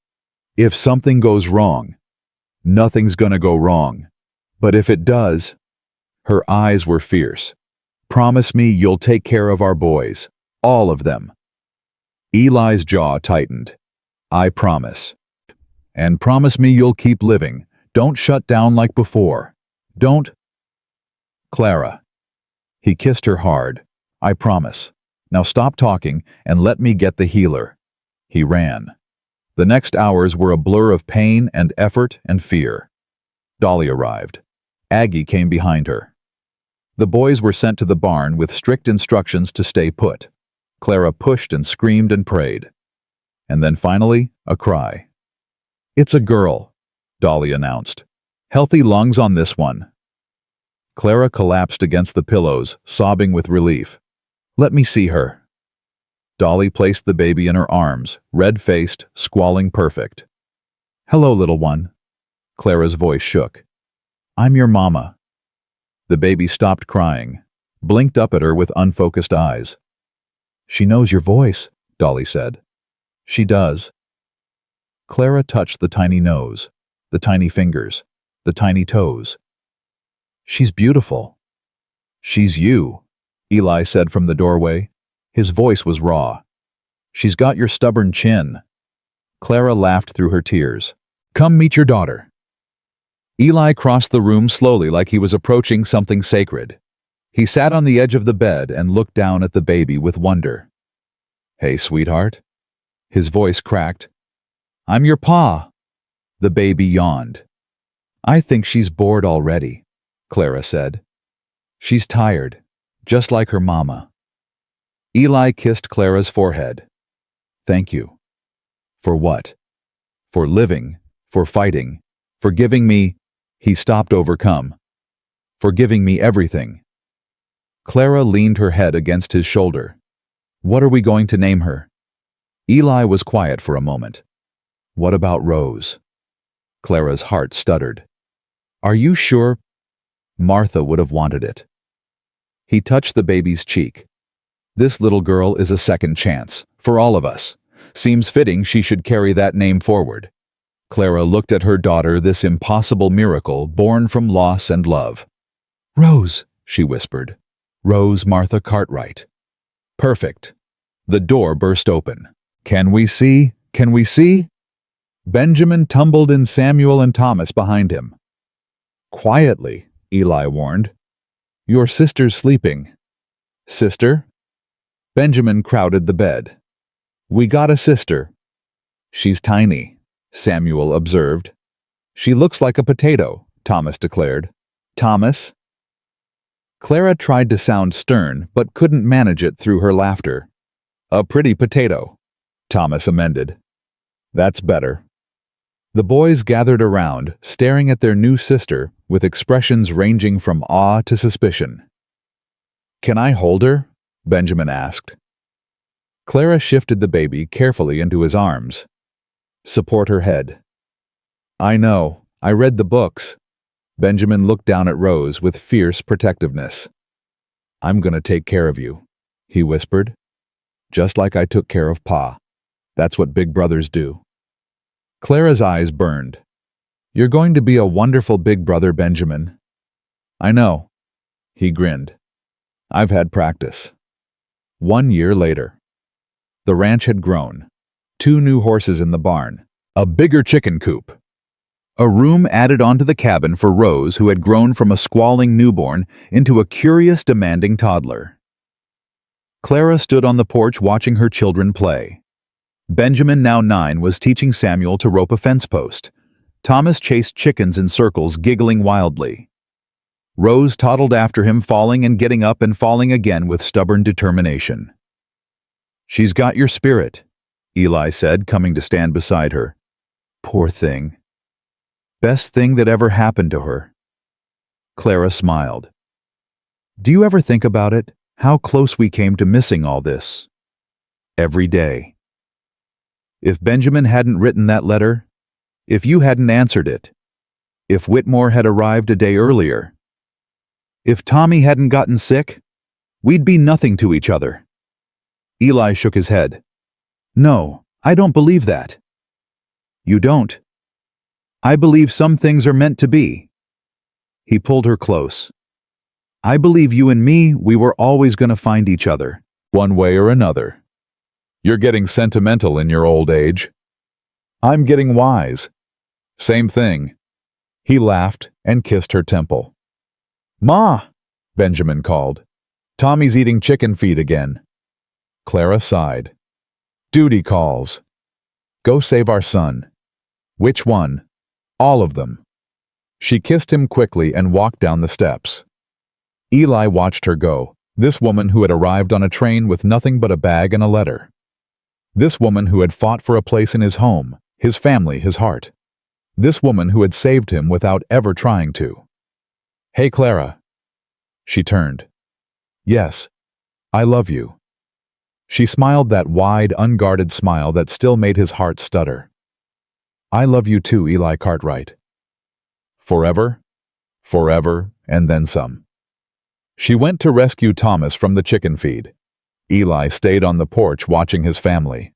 Speaker 1: If something goes wrong, nothing's gonna go wrong. But if it does, her eyes were fierce. Promise me you'll take care of our boys, all of them. Eli's jaw tightened. I promise. And promise me you'll keep living. Don't shut down like before. Don't. Clara. He kissed her hard. I promise. Now stop talking and let me get the healer. He ran. The next hours were a blur of pain and effort and fear. Dolly arrived. Aggie came behind her. The boys were sent to the barn with strict instructions to stay put. Clara pushed and screamed and prayed. And then finally, a cry. It's a girl, Dolly announced. Healthy lungs on this one. Clara collapsed against the pillows, sobbing with relief. Let me see her. Dolly placed the baby in her arms, red-faced, squalling perfect. Hello, little one. Clara's voice shook. I'm your mama. The baby stopped crying, blinked up at her with unfocused eyes. She knows your voice, Dolly said. She does. Clara touched the tiny nose, the tiny fingers. the tiny toes. "She's beautiful." "She's you," Eli said from the doorway. His voice was raw. "She's got your stubborn chin." Clara laughed through her tears. "Come meet your daughter." Eli crossed the room slowly like he was approaching something sacred. He sat on the edge of the bed and looked down at the baby with wonder. "Hey, sweetheart." His voice cracked. "I'm your pa." The baby yawned. "I think she's bored already," Clara said. "She's tired, just like her mama." Eli kissed Clara's forehead. "Thank you." "For what?" "For living, for fighting, for giving me—" He stopped overcome. "For giving me everything." Clara leaned her head against his shoulder. "What are we going to name her?" Eli was quiet for a moment. "What about Rose?" Clara's heart stuttered. "Are you sure?" "Martha would have wanted it." He touched the baby's cheek. "This little girl is a second chance, for all of us. Seems fitting she should carry that name forward." Clara looked at her daughter, this impossible miracle born from loss and love. "Rose," she whispered. "Rose Martha Cartwright." "Perfect." The door burst open. "Can we see? Can we see?" Benjamin tumbled in Samuel and Thomas behind him. "Quietly," Eli warned. "Your sister's sleeping." "Sister?" Benjamin crowded the bed. "We got a sister." "She's tiny," Samuel observed. "She looks like a potato," Thomas declared. "Thomas?" Clara tried to sound stern, but couldn't manage it through her laughter. "A pretty potato," Thomas amended. "That's better." The boys gathered around, staring at their new sister with expressions ranging from awe to suspicion. "Can I hold her?" Benjamin asked. Clara shifted the baby carefully into his arms. "Support her head." "I know. I read the books." Benjamin looked down at Rose with fierce protectiveness. "I'm gonna take care of you," he whispered. "Just like I took care of Pa. That's what big brothers do." Clara's eyes burned. "You're going to be a wonderful big brother, Benjamin." "I know." He grinned. "I've had practice." 1 year later. The ranch had grown. 2 new horses in the barn. A bigger chicken coop. A room added onto the cabin for Rose, who had grown from a squalling newborn into a curious, demanding toddler. Clara stood on the porch watching her children play. Benjamin, now 9, was teaching Samuel to rope a fence post. Thomas chased chickens in circles, giggling wildly. Rose toddled after him, falling and getting up and falling again with stubborn determination. "She's got your spirit," Eli said, coming to stand beside her. "Poor thing. Best thing that ever happened to her." Clara smiled. "Do you ever think about it, how close we came to missing all this?" "Every day." If Benjamin hadn't written that letter, if you hadn't answered it, if Whitmore had arrived a day earlier, if Tommy hadn't gotten sick, we'd be nothing to each other. Eli shook his head. "No, I don't believe that." "You don't?" "I believe some things are meant to be." He pulled her close. "I believe you and me, we were always going to find each other, one way or another." "You're getting sentimental in your old age." "I'm getting wise." "Same thing." He laughed and kissed her temple. "Ma!" Benjamin called. "Tommy's eating chicken feed again." Clara sighed. "Duty calls." "Go save our son." "Which one?" "All of them." She kissed him quickly and walked down the steps. Eli watched her go, this woman who had arrived on a train with nothing but a bag and a letter. This woman who had fought for a place in his home, his family, his heart. This woman who had saved him without ever trying to. "Hey, Clara." She turned. "Yes, I love you." She smiled that wide, unguarded smile that still made his heart stutter. "I love you too, Eli Cartwright." Forever? Forever, and then some. She went to rescue Thomas from the chicken feed. Eli stayed on the porch watching his family.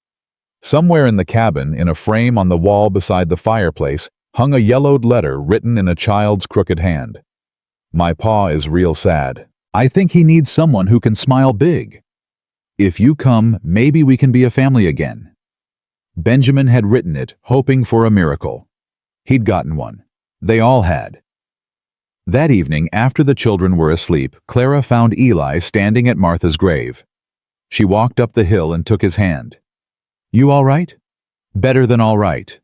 Speaker 1: Somewhere in the cabin, in a frame on the wall beside the fireplace, hung a yellowed letter written in a child's crooked hand. My pa is real sad. I think he needs someone who can smile big. If you come, maybe we can be a family again. Benjamin had written it, hoping for a miracle. He'd gotten one. They all had. That evening, after the children were asleep, Clara found Eli standing at Martha's grave. She walked up the hill and took his hand. You all right? Better than all right.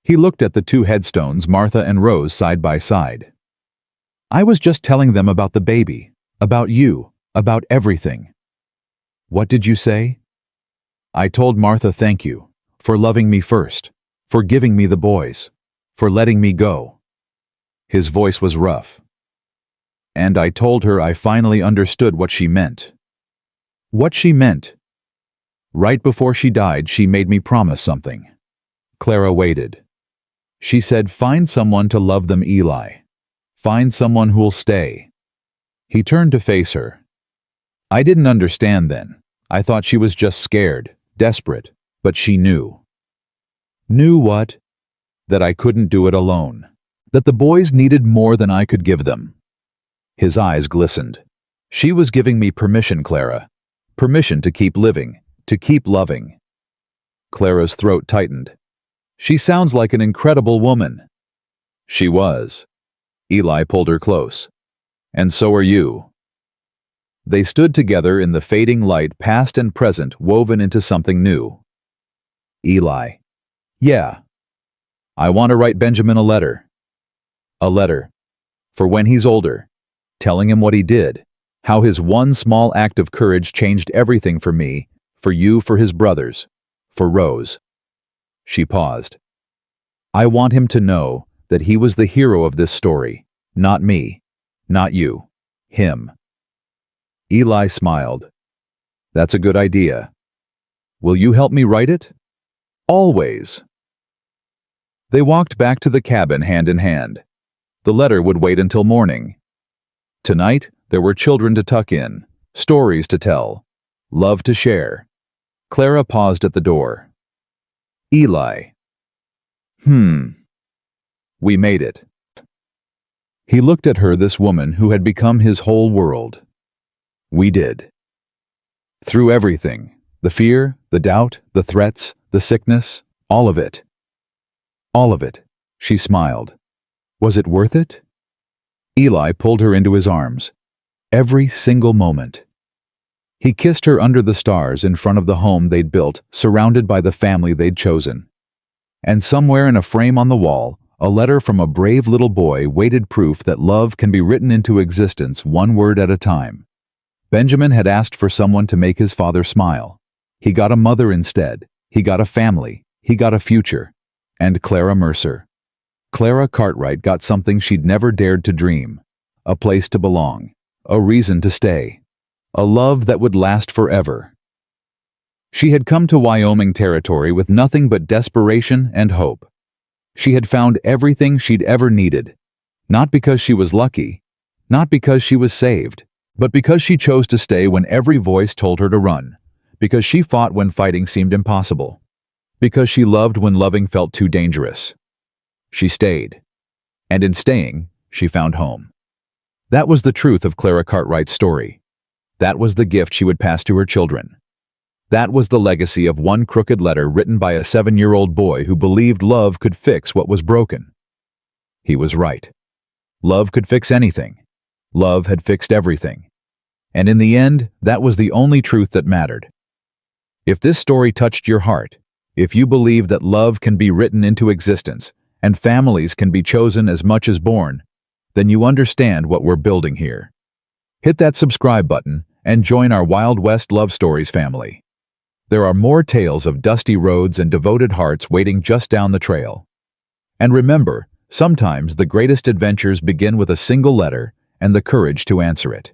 Speaker 1: He looked at the two headstones, Martha and Rose, side by side. I was just telling them about the baby, about you, about everything. What did you say? I told Martha thank you, for loving me first, for giving me the boys, for letting me go. His voice was rough. And I told her I finally understood what she meant. What she meant. Right before she died, she made me promise something. Clara waited. She said, find someone to love them, Eli. Find someone who'll stay. He turned to face her. I didn't understand then. I thought she was just scared, desperate, but she knew. Knew what? That I couldn't do it alone. That the boys needed more than I could give them. His eyes glistened. She was giving me permission, Clara. Permission to keep living, to keep loving. Clara's throat tightened. She sounds like an incredible woman. She was. Eli pulled her close. And so are you. They stood together in the fading light, past and present, woven into something new. Eli. Yeah. I want to write Benjamin a letter. A letter. For when he's older. Telling him what he did. How his one small act of courage changed everything for me, for you, for his brothers, for Rose. She paused. I want him to know that he was the hero of this story, not me, not you, him. Eli smiled. That's a good idea. Will you help me write it? Always. They walked back to the cabin hand in hand. The letter would wait until morning. Tonight, there were children to tuck in, stories to tell, love to share. Clara paused at the door. Eli. We made it. He looked at her, this woman who had become his whole world. We did. Through everything, the fear, the doubt, the threats, the sickness, all of it. All of it, she smiled. Was it worth it? Eli pulled her into his arms. Every single moment. He kissed her under the stars in front of the home they'd built, surrounded by the family they'd chosen. And somewhere in a frame on the wall, a letter from a brave little boy waited proof that love can be written into existence one word at a time. Benjamin had asked for someone to make his father smile. He got a mother instead. He got a family. He got a future. And Clara Mercer. Clara Cartwright got something she'd never dared to dream. A place to belong. A reason to stay. A love that would last forever. She had come to Wyoming Territory with nothing but desperation and hope. She had found everything she'd ever needed. Not because she was lucky. Not because she was saved. But because she chose to stay when every voice told her to run. Because she fought when fighting seemed impossible. Because she loved when loving felt too dangerous. She stayed. And in staying, she found home. That was the truth of Clara Cartwright's story. That was the gift she would pass to her children. That was the legacy of one crooked letter written by a 7-year-old boy who believed love could fix what was broken. He was right. Love could fix anything. Love had fixed everything. And in the end, that was the only truth that mattered. If this story touched your heart, if you believe that love can be written into existence, and families can be chosen as much as born, then you understand what we're building here. Hit that subscribe button and join our Wild West Love Stories family. There are more tales of dusty roads and devoted hearts waiting just down the trail. And remember, sometimes the greatest adventures begin with a single letter and the courage to answer it.